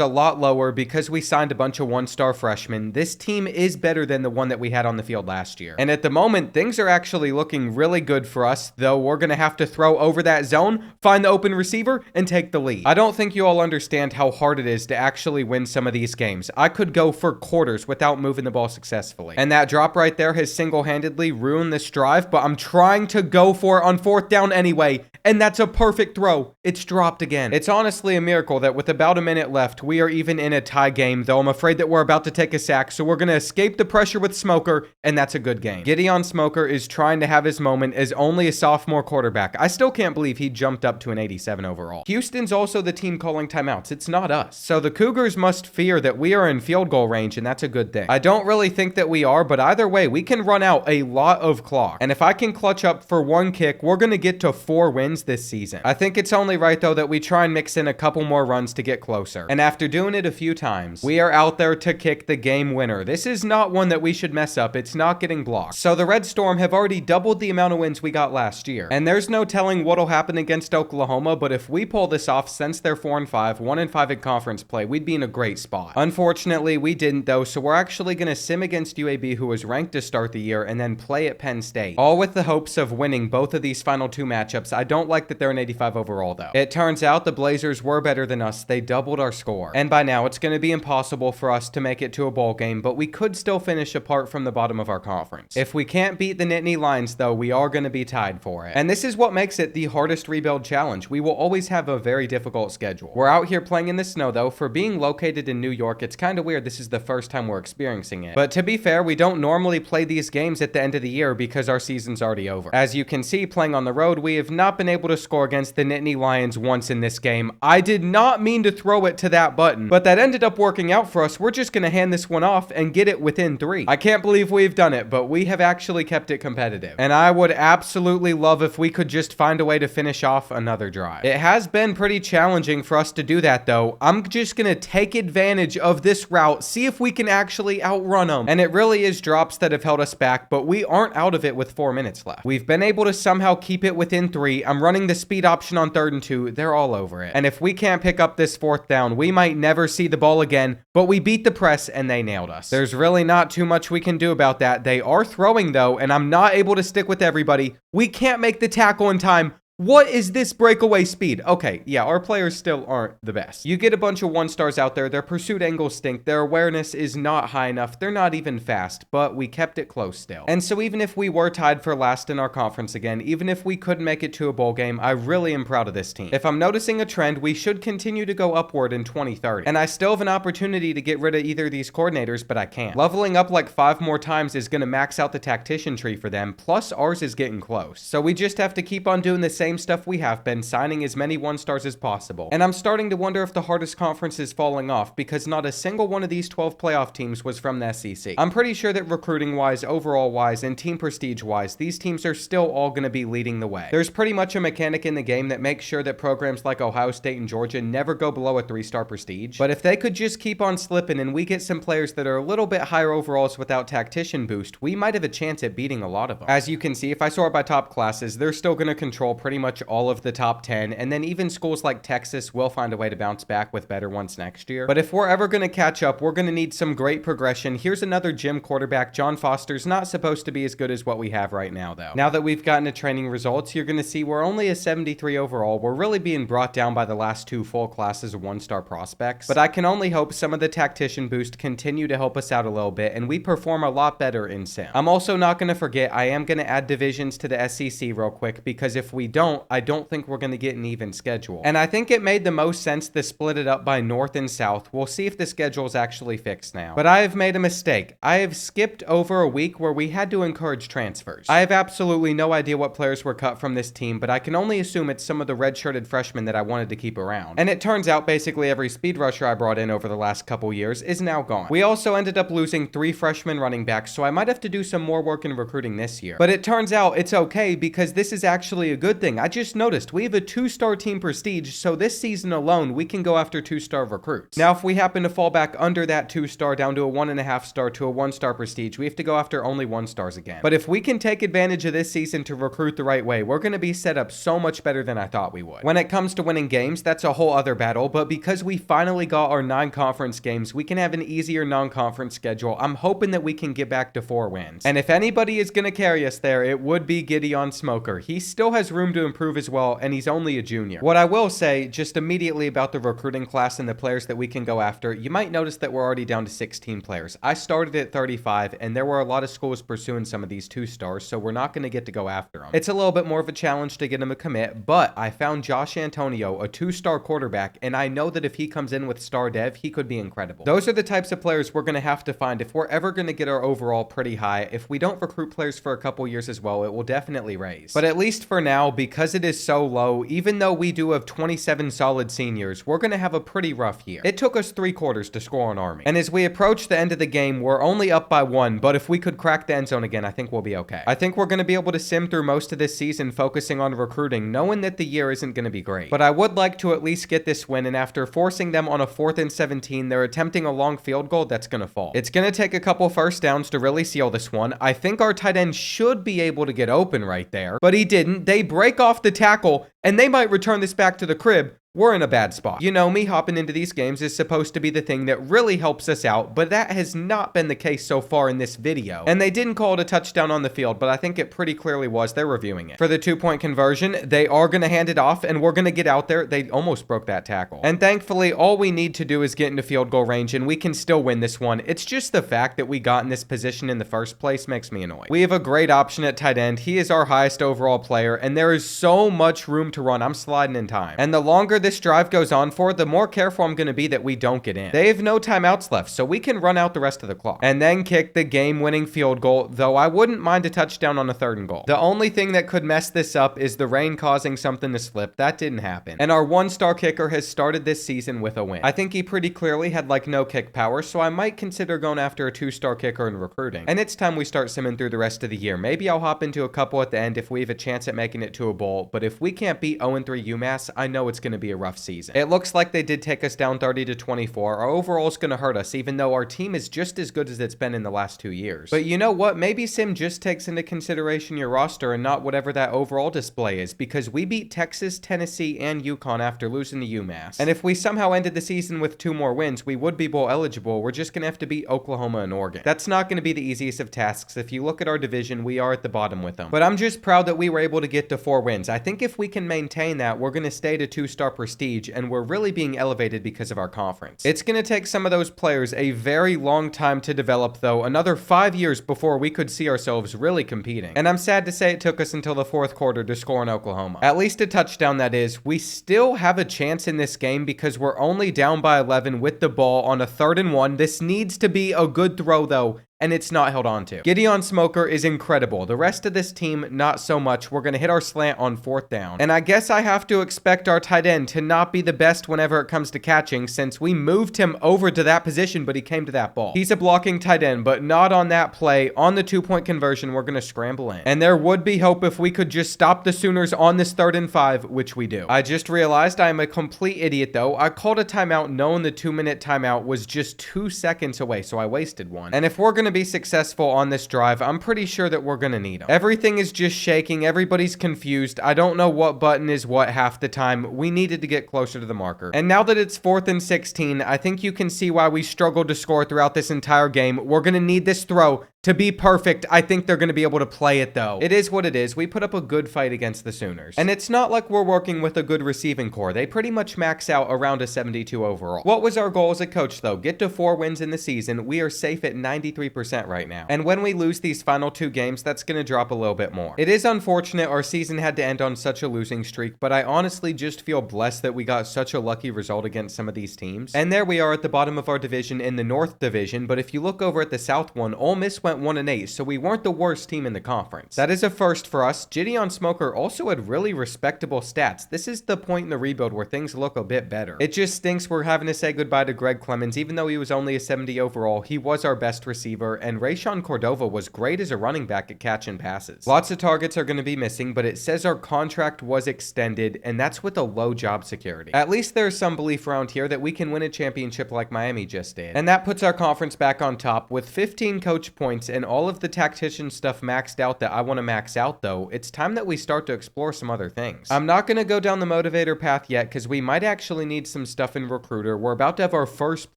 a lot lower because we signed a bunch of 1-star freshmen, this team is better than the one that we had on the field last year. And at the moment, things are actually looking really good for us, though we're going to have to throw over that zone, find the open receiver, and take the lead. I don't think you all understand how hard it is to actually win some of these games. I could go for quarters without moving the ball successfully. And that drop right there has single-handedly ruined this drive, but I'm trying to go for it on 4th down anyway, and that's a perfect throw. It's dropped again. It's honestly a miracle that with about a minute left, we are even in a tie game, though I'm afraid that we're about to take a sack, so we're going to escape the pressure with Smoker, and that's a good game. Gideon Smoker is trying to have his moment as only a sophomore quarterback. I still can't believe he jumped up to an 87 overall. Houston's also the team calling timeouts. It's not us. So the Cougars must fear that we are in field goal range, and that's a good thing. I don't really think that we are, but either way, we can run out a lot of clock. And if I can clutch up for 1 kick, we're going to get to 4 wins this season. I think it's only right, though, that we try and mix in a couple more runs to get closer. And after doing it a few times, we are out there to kick the game winner. This is not one that we should mess up. It's not getting blocked. So the Red Storm have already doubled the amount of wins we got last year. And there's no telling what'll happen against Oklahoma, but if we pull this off, since they're 4-5, 1-5 in conference play, we'd be in a great spot. Unfortunately, we didn't though, so we're actually going to sim against UAB, who was ranked to start the year, and then play at Penn State. All with the hopes of winning both of these final 2 matchups. I don't like that they're an 85 overall though. It turns out the Blazers were better than us. They doubled our score. And by now, it's going to be impossible for us to make it to a bowl game, but we could still finish apart from the bottom of our conference. If we can't beat the Nittany Lions though, we are going to be tied for it. And this is what makes it the hardest rebuild challenge. We will always have a very difficult schedule. We're out here playing in the snow though. For being located in New York, it's kind of weird. This is the first time we're experiencing it. But to be fair, we don't normally play these games at the end of the year because our season's already over. As you can see, playing on the road, we have not been able to score against the Nittany Lions once in this game. I did not mean to throw it to that button, but that ended up working out for us. We're just going to hand this one off and get it within 3. I can't believe we've done it, but we have actually kept it competitive. And I would absolutely love if we could just find a way to finish off another drive. It has been pretty challenging for us to do that though. I'm just going to take advantage of this route, see if we can actually outrun them. And it really is drops that have held us back, but we aren't out of it with 4 minutes left. We've been able to somehow keep it within 3. I'm running the speed option on 3rd and 2. They're all over it. And if we can't pick up this 4th down, we might never see the ball again, but we beat the press and they nailed us. There's really not too much we can do about that. They are throwing though, and I'm not able to stick with everybody. We can't make the tackle in time. What is this breakaway speed? Okay, yeah, our players still aren't the best. You get a bunch of 1-stars out there, their pursuit angles stink, their awareness is not high enough, they're not even fast, but we kept it close still. And so even if we were tied for last in our conference again, even if we couldn't make it to a bowl game, I really am proud of this team. If I'm noticing a trend, we should continue to go upward in 2030. And I still have an opportunity to get rid of either of these coordinators, but I can't. Leveling up like 5 more times is going to max out the tactician tree for them, plus ours is getting close. So we just have to keep on doing the same stuff we have been, signing as many 1-stars as possible. And I'm starting to wonder if the hardest conference is falling off, because not a single one of these 12 playoff teams was from the SEC. I'm pretty sure that recruiting wise, overall wise, and team prestige wise, these teams are still all going to be leading the way. There's pretty much a mechanic in the game that makes sure that programs like Ohio State and Georgia never go below a 3-star prestige. But if they could just keep on slipping and we get some players that are a little bit higher overalls without tactician boost, we might have a chance at beating a lot of them. As you can see, if I sort by top classes, they're still going to control pretty pretty much all of the top 10, and then even schools like Texas will find a way to bounce back with better ones next year. But if we're ever going to catch up, we're going to need some great progression. Here's another gym quarterback. John Foster's not supposed to be as good as what we have right now, though. Now that we've gotten to training results, you're going to see we're only a 73 overall. We're really being brought down by the last two full classes of one-star prospects, but I can only hope some of the tactician boost continue to help us out a little bit, and we perform a lot better in sim. I'm also not going to forget, I am going to add divisions to the SEC real quick, because if we don't, I don't think we're going to get an even schedule. And I think it made the most sense to split it up by North and South. We'll see if the schedule is actually fixed now. But I have made a mistake. I have skipped over a week where we had to encourage transfers. I have absolutely no idea what players were cut from this team, but I can only assume it's some of the redshirted freshmen that I wanted to keep around. And it turns out basically every speed rusher I brought in over the last couple years is now gone. We also ended up losing 3 freshman running backs, so I might have to do some more work in recruiting this year. But it turns out it's okay, because this is actually a good thing. I just noticed we have a 2-star team prestige, so this season alone we can go after 2-star recruits. Now if we happen to fall back under that 2-star down to a 1.5-star to a 1-star prestige, we have to go after only 1-stars again. But if we can take advantage of this season to recruit the right way, we're going to be set up so much better than I thought we would. When it comes to winning games, that's a whole other battle, but because we finally got our 9 conference games, we can have an easier non-conference schedule. I'm hoping that we can get back to 4 wins. And if anybody is going to carry us there, it would be Gideon Smoker. He still has room to improve as well, and he's only a junior. What I will say, just immediately about the recruiting class and the players that we can go after, you might notice that we're already down to 16 players. I started at 35, and there were a lot of schools pursuing some of these 2-stars, so we're not going to get to go after them. It's a little bit more of a challenge to get him to commit, but I found Josh Antonio, a 2-star quarterback, and I know that if he comes in with star dev, he could be incredible. Those are the types of players we're going to have to find if we're ever going to get our overall pretty high. If we don't recruit players for a couple years as well, it will definitely raise. But at least for now, because it is so low, even though we do have 27 solid seniors, we're going to have a pretty rough year. It took us 3 quarters to score on Army. And as we approach the end of the game, we're only up by 1, but if we could crack the end zone again, I think we'll be okay. I think we're going to be able to sim through most of this season focusing on recruiting, knowing that the year isn't going to be great. But I would like to at least get this win, and after forcing them on a 4th and 17, they're attempting a long field goal that's going to fall. It's going to take a couple first downs to really seal this one. I think our tight end should be able to get open right there, but he didn't. They break off the tackle, and they might return this back to the crib. We're in a bad spot. You know, me hopping into these games is supposed to be the thing that really helps us out, but that has not been the case so far in this video. And they didn't call it a touchdown on the field, but I think it pretty clearly was. They're reviewing it. For the 2-point conversion, they are going to hand it off, and we're going to get out there. They almost broke that tackle. And thankfully, all we need to do is get into field goal range, and we can still win this one. It's just the fact that we got in this position in the first place makes me annoyed. We have a great option at tight end. He is our highest overall player, and there is so much room to run. I'm sliding in time. And the longer this drive goes on for, the more careful I'm going to be that we don't get in. They have no timeouts left, so we can run out the rest of the clock. And then kick the game-winning field goal, though I wouldn't mind a touchdown on a 3rd and goal. The only thing that could mess this up is the rain causing something to slip. That didn't happen. And our 1-star kicker has started this season with a win. I think he pretty clearly had like no kick power, so I might consider going after a 2-star kicker in recruiting. And it's time we start simming through the rest of the year. Maybe I'll hop into a couple at the end if we have a chance at making it to a bowl, but if we can't beat 0-3 UMass, I know it's going to be a rough season. It looks like they did take us down 30-24. Our overall is going to hurt us, even though our team is just as good as it's been in the last 2 years. But you know what? Maybe Sim just takes into consideration your roster and not whatever that overall display is, because we beat Texas, Tennessee, and UConn after losing to UMass. And if we somehow ended the season with 2 more wins, we would be bowl eligible. We're just going to have to beat Oklahoma and Oregon. That's not going to be the easiest of tasks. If you look at our division, we are at the bottom with them. But I'm just proud that we were able to get to 4 wins. I think if we can maintain that, we're going to stay to 2-star prestige, and we're really being elevated because of our conference. It's going to take some of those players a very long time to develop, though, another 5 years before we could see ourselves really competing. And I'm sad to say it took us until the 4th quarter to score in Oklahoma. At least a touchdown, that is. We still have a chance in this game because we're only down by 11 with the ball on a 3rd and 1. This needs to be a good throw, though, and it's not held on to. Gideon Smoker is incredible. The rest of this team, not so much. We're going to hit our slant on 4th down. And I guess I have to expect our tight end to not be the best whenever it comes to catching, since we moved him over to that position, but he came to that ball. He's a blocking tight end, but not on that play. On the 2-point conversion, we're going to scramble in. And there would be hope if we could just stop the Sooners on this 3rd and 5, which we do. I just realized I am a complete idiot, though. I called a timeout knowing the 2-minute timeout was just 2 seconds away, so I wasted one. And if we're going going to be successful on this drive, I'm pretty sure that we're going to need them. Everything is just shaking. Everybody's confused. I don't know what button is what half the time. We needed to get closer to the marker. And now that it's 4th and 16, I think you can see why we struggled to score throughout this entire game. We're going to need this throw to be perfect. I think they're going to be able to play it though. It is what it is. We put up a good fight against the Sooners. And it's not like we're working with a good receiving core. They pretty much max out around a 72 overall. What was our goal as a coach though? Get to 4 wins in the season. We are safe at 93% right now. And when we lose these final 2 games, that's going to drop a little bit more. It is unfortunate our season had to end on such a losing streak, but I honestly just feel blessed that we got such a lucky result against some of these teams. And there we are at the bottom of our division in the North Division, but if you look over at the South one, Ole Miss went 1-8, so we weren't the worst team in the conference. That is a first for us. Gideon Smoker also had really respectable stats. This is the point in the rebuild where things look a bit better. It just stinks we're having to say goodbye to Greg Clemens. Even though he was only a 70 overall, he was our best receiver, and Rayshon Cordova was great as a running back at catching passes. Lots of targets are going to be missing, but it says our contract was extended, and that's with a low job security. At least there's some belief around here that we can win a championship like Miami just did. And that puts our conference back on top with 15 coach points and all of the tactician stuff maxed out that I want to max out though. It's time that we start to explore some other things. I'm not going to go down the motivator path yet because we might actually need some stuff in recruiter. We're about to have our first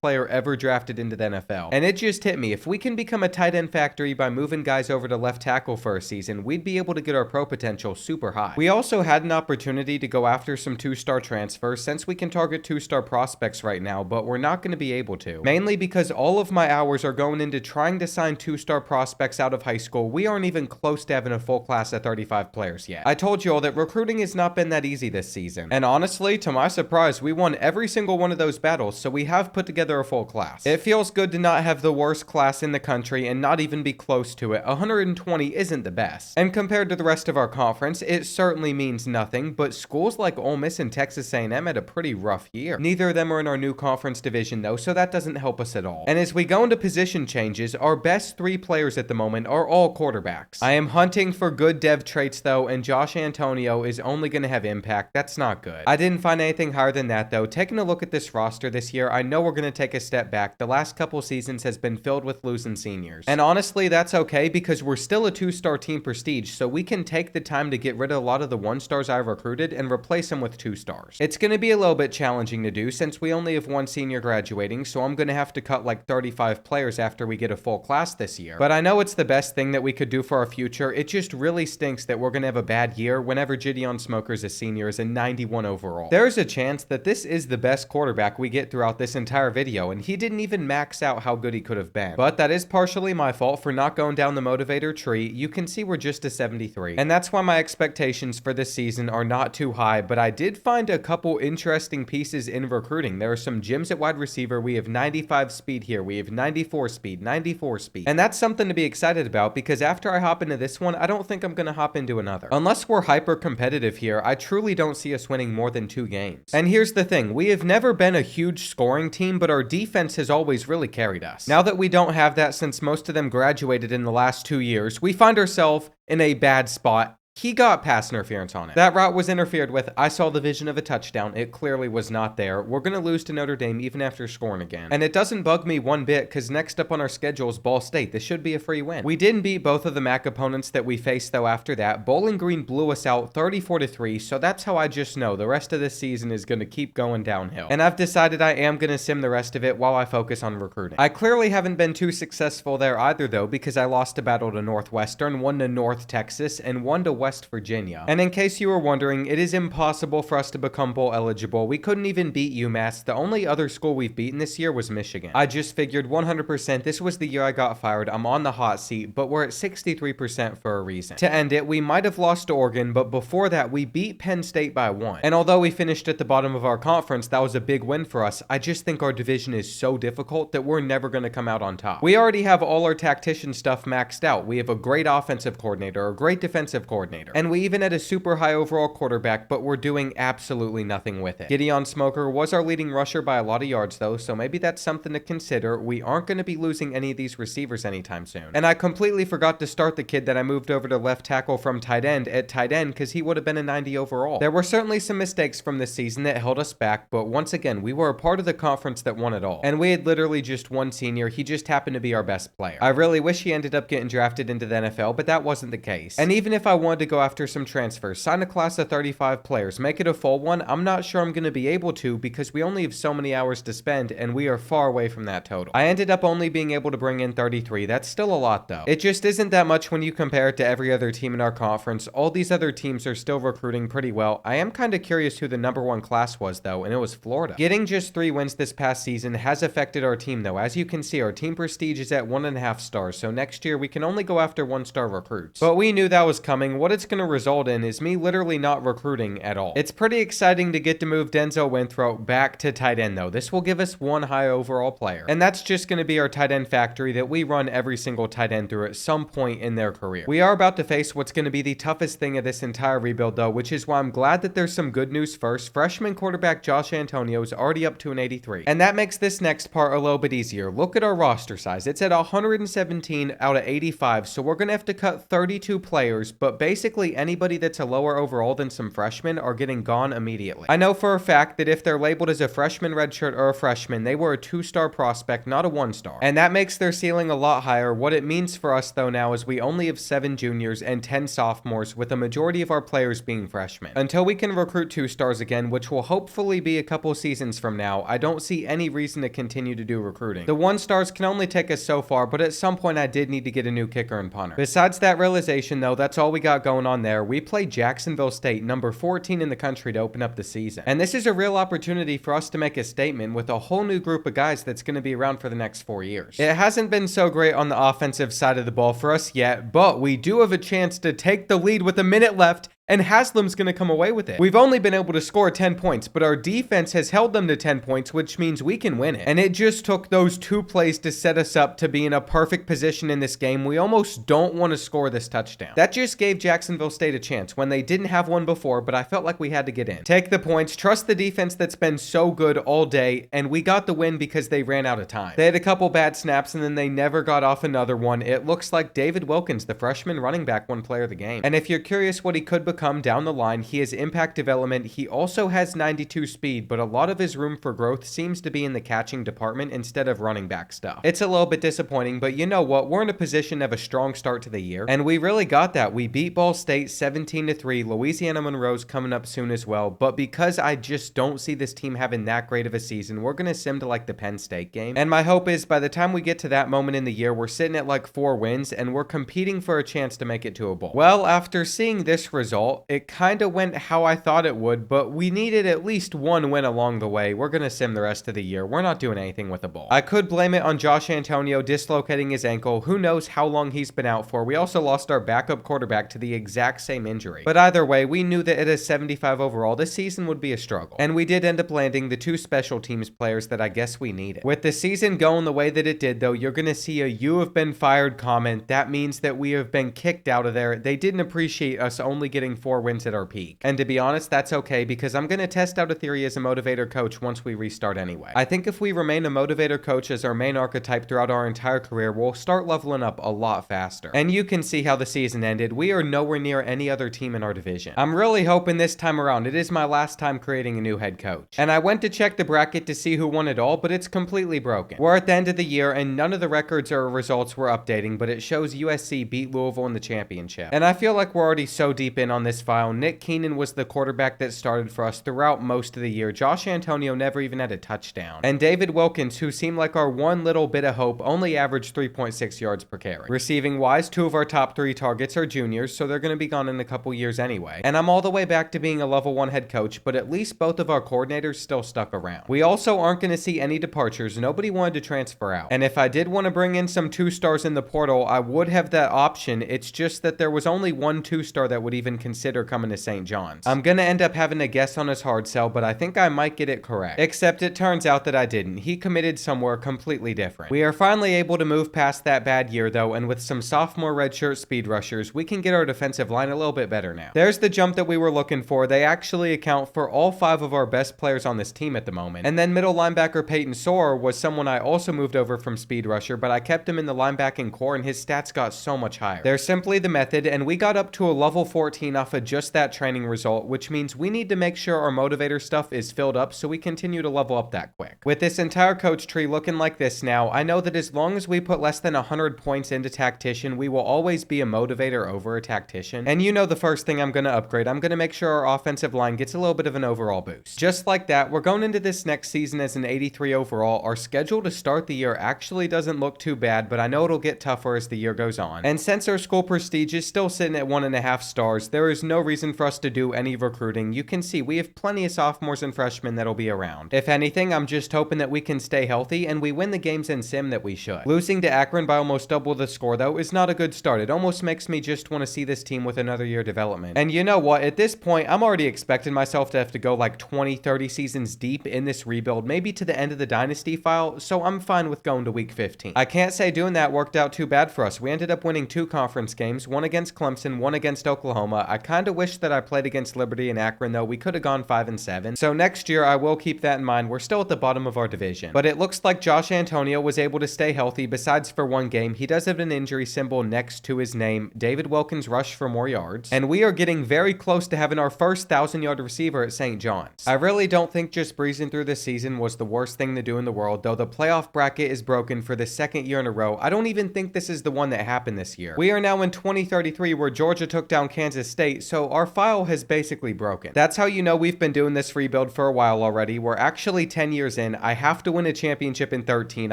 player ever drafted into the NFL. And it just hit me. If we can become a tight end factory by moving guys over to left tackle for a season, we'd be able to get our pro potential super high. We also had an opportunity to go after some 2-star transfers since we can target 2-star prospects right now, but we're not going to be able to. Mainly because all of my hours are going into trying to sign 2-star prospects out of high school. We aren't even close to having a full class of 35 players yet. I told you all that recruiting has not been that easy this season. And honestly, to my surprise, we won every single one of those battles, so we have put together a full class. It feels good to not have the worst class in the country and not even be close to it. 120 isn't the best. And compared to the rest of our conference, it certainly means nothing, but schools like Ole Miss and Texas A&M had a pretty rough year. Neither of them are in our new conference division though, so that doesn't help us at all. And as we go into position changes, our best 3 players at the moment are all quarterbacks. I am hunting for good dev traits though, and Josh Antonio is only going to have impact. That's not good. I didn't find anything higher than that though. Taking a look at this roster this year, I know we're going to take a step back. The last couple seasons has been filled with losing seniors. And honestly, that's okay because we're still a 2-star team prestige, so we can take the time to get rid of a lot of the 1-stars I recruited and replace them with 2-stars. It's going to be a little bit challenging to do since we only have 1 senior graduating, so I'm going to have to cut like 35 players after we get a full class this year. But I know it's the best thing that we could do for our future. It just really stinks that we're going to have a bad year whenever Gideon Smoker's a senior is a 91 overall. There's a chance that this is the best quarterback we get throughout this entire video, and he didn't even max out how good he could have been. But that is partially my fault for not going down the motivator tree. You can see we're just a 73. And that's why my expectations for this season are not too high, but I did find a couple interesting pieces in recruiting. There are some gems at wide receiver. We have 95 speed here. We have 94 speed, 94 speed. And that's something to be excited about because after I hop into this one, I don't think I'm going to hop into another. Unless we're hyper competitive here, I truly don't see us winning more than 2 games. And here's the thing. We have never been a huge scoring team, but our defense has always really carried us. Now that we don't have that since most of them graduated in the last 2 years, we find ourselves in a bad spot. He got pass interference on it. That route was interfered with. I saw the vision of a touchdown. It clearly was not there. We're going to lose to Notre Dame even after scoring again. And it doesn't bug me one bit because next up on our schedule is Ball State. This should be a free win. We didn't beat both of the MAC opponents that we faced though after that. Bowling Green blew us out 34-3, so that's how I just know the rest of this season is going to keep going downhill. And I've decided I am going to sim the rest of it while I focus on recruiting. I clearly haven't been too successful there either though because I lost a battle to Northwestern, one to North Texas, and one to West Virginia. And in case you were wondering, it is impossible for us to become bowl eligible. We couldn't even beat UMass. The only other school we've beaten this year was Michigan. I just figured 100% this was the year I got fired. I'm on the hot seat, but we're at 63% for a reason. To end it, we might have lost to Oregon, but before that, we beat Penn State by 1. And although we finished at the bottom of our conference, that was a big win for us. I just think our division is so difficult that we're never going to come out on top. We already have all our tactician stuff maxed out. We have a great offensive coordinator, a great defensive coordinator, coordinator. And we even had a super high overall quarterback, but we're doing absolutely nothing with it. Gideon Smoker was our leading rusher by a lot of yards though, so maybe that's something to consider. We aren't going to be losing any of these receivers anytime soon. And I completely forgot to start the kid that I moved over to left tackle from tight end at tight end because he would have been a 90 overall. There were certainly some mistakes from this season that held us back, but once again, we were a part of the conference that won it all. And we had literally just one senior. He just happened to be our best player. I really wish he ended up getting drafted into the NFL, but that wasn't the case. And even if I wanted to go after some transfers, sign a class of 35 players, make it a full one, I'm not sure I'm going to be able to because we only have so many hours to spend and we are far away from that total. I ended up only being able to bring in 33. That's still a lot though. It just isn't that much when you compare it to every other team in our conference. All these other teams are still recruiting pretty well. I am kind of curious who the #1 class was though, and it was Florida. Getting just 3 wins this past season has affected our team though. As you can see, our team prestige is at 1.5 stars, so next year we can only go after 1-star recruits. But we knew that was coming. What it's going to result in is me literally not recruiting at all. It's pretty exciting to get to move Denzel Winthrop back to tight end though. This will give us 1 high overall player. And that's just going to be our tight end factory that we run every single tight end through at some point in their career. We are about to face what's going to be the toughest thing of this entire rebuild though, which is why I'm glad that there's some good news first. Freshman quarterback Josh Antonio is already up to an 83. And that makes this next part a little bit easier. Look at our roster size. It's at 117 out of 85, so we're going to have to cut 32 players, but basically anybody that's a lower overall than some freshmen are getting gone immediately. I know for a fact that if they're labeled as a freshman redshirt or a freshman, they were a 2-star prospect, not a 1-star. And that makes their ceiling a lot higher. What it means for us though now is we only have 7 juniors and 10 sophomores, with a majority of our players being freshmen. Until we can recruit 2-stars again, which will hopefully be a couple seasons from now, I don't see any reason to continue to do recruiting. The 1-stars can only take us so far, but at some point I did need to get a new kicker and punter. Besides that realization though, that's all we got going on there. We play Jacksonville State, number 14 in the country, to open up the season. And this is a real opportunity for us to make a statement with a whole new group of guys that's going to be around for the next 4 years. It hasn't been so great on the offensive side of the ball for us yet, but we do have a chance to take the lead with a minute left, and Haslam's going to come away with it. We've only been able to score 10 points, but our defense has held them to 10 points, which means we can win it. And it just took those 2 plays to set us up to be in a perfect position in this game. We almost don't want to score this touchdown. That just gave Jacksonville State a chance when they didn't have one before, but I felt like we had to get in. Take the points, trust the defense that's been so good all day, and we got the win because they ran out of time. They had a couple bad snaps, and then they never got off another one. It looks like David Wilkins, the freshman running back, won player of the game. And if you're curious what he could become down the line, he has impact development. He also has 92 speed, but a lot of his room for growth seems to be in the catching department instead of running back stuff. It's a little bit disappointing, but you know what? We're in a position to have a strong start to the year, and we really got that. We beat Ball State 17-3. Louisiana Monroe's coming up soon as well, but because I just don't see this team having that great of a season, we're going to sim to like the Penn State game. And my hope is by the time we get to that moment in the year, we're sitting at like 4 wins, and we're competing for a chance to make it to a bowl. Well, after seeing this result, it kind of went how I thought it would, but we needed at least 1 win along the way. We're going to sim the rest of the year. We're not doing anything with the ball. I could blame it on Josh Antonio dislocating his ankle. Who knows how long he's been out for. We also lost our backup quarterback to the exact same injury. But either way, we knew that at a 75 overall, this season would be a struggle. And we did end up landing the 2 special teams players that I guess we needed. With the season going the way that it did though, you're going to see a "you have been fired" comment. That means that we have been kicked out of there. They didn't appreciate us only getting 4 wins at our peak. And to be honest, that's okay because I'm going to test out a theory as a motivator coach once we restart anyway. I think if we remain a motivator coach as our main archetype throughout our entire career, we'll start leveling up a lot faster. And you can see how the season ended. We are nowhere near any other team in our division. I'm really hoping this time around it is my last time creating a new head coach. And I went to check the bracket to see who won it all, but it's completely broken. We're at the end of the year and none of the records or results were updating, but it shows USC beat Louisville in the championship. And I feel like we're already so deep in on this file. Nick Keenan was the quarterback that started for us throughout most of the year. Josh Antonio never even had a touchdown. And David Wilkins, who seemed like our one little bit of hope, only averaged 3.6 yards per carry. Receiving wise, 2 of our top 3 targets are juniors, so they're going to be gone in a couple years anyway. And I'm all the way back to being a level 1 head coach, but at least both of our coordinators still stuck around. We also aren't going to see any departures. Nobody wanted to transfer out. And if I did want to bring in some 2-stars in the portal, I would have that option. It's just that there was only one 2-star that would even consider consider coming to St. John's. I'm gonna end up having to guess on his hard sell, but I think I might get it correct. Except it turns out that I didn't. He committed somewhere completely different. We are finally able to move past that bad year though, and with some sophomore redshirt speed rushers, we can get our defensive line a little bit better now. There's the jump that we were looking for. They actually account for all 5 of our best players on this team at the moment. And then middle linebacker Peyton Soar was someone I also moved over from speed rusher, but I kept him in the linebacking core and his stats got so much higher. They're simply the method, and we got up to a level 14 off of just that training result, which means we need to make sure our motivator stuff is filled up so we continue to level up that quick. With this entire coach tree looking like this now, I know that as long as we put less than 100 points into tactician, we will always be a motivator over a tactician. And you know the first thing I'm going to upgrade, I'm going to make sure our offensive line gets a little bit of an overall boost. Just like that, we're going into this next season as an 83 overall. Our schedule to start the year actually doesn't look too bad, but I know it'll get tougher as the year goes on. And since our school prestige is still sitting at 1.5 stars, there is no reason for us to do any recruiting. You can see we have plenty of sophomores and freshmen that'll be around. If anything, I'm just hoping that we can stay healthy and we win the games in sim that we should. Losing to Akron by almost double the score though is not a good start. It almost makes me just want to see this team with another year development. And you know what? At this point, I'm already expecting myself to have to go like 20-30 seasons deep in this rebuild, maybe to the end of the dynasty file, so I'm fine with going to week 15. I can't say doing that worked out too bad for us. We ended up winning 2 conference games, one against Clemson, one against Oklahoma. I kind of wish that I played against Liberty and Akron though. We could have gone 5-7. So next year I will keep that in mind. We're still at the bottom of our division. But it looks like Josh Antonio was able to stay healthy besides for one game. He does have an injury symbol next to his name. David Wilkins rushed for more yards. And we are getting very close to having our first 1,000-yard receiver at St. John's. I really don't think just breezing through this season was the worst thing to do in the world, though the playoff bracket is broken for the 2nd year in a row. I don't even think this is the one that happened this year. We are now in 2033 where Georgia took down Kansas State, so our file has basically broken. That's how you know we've been doing this rebuild for a while already. We're actually 10 years in. I have to win a championship in 13.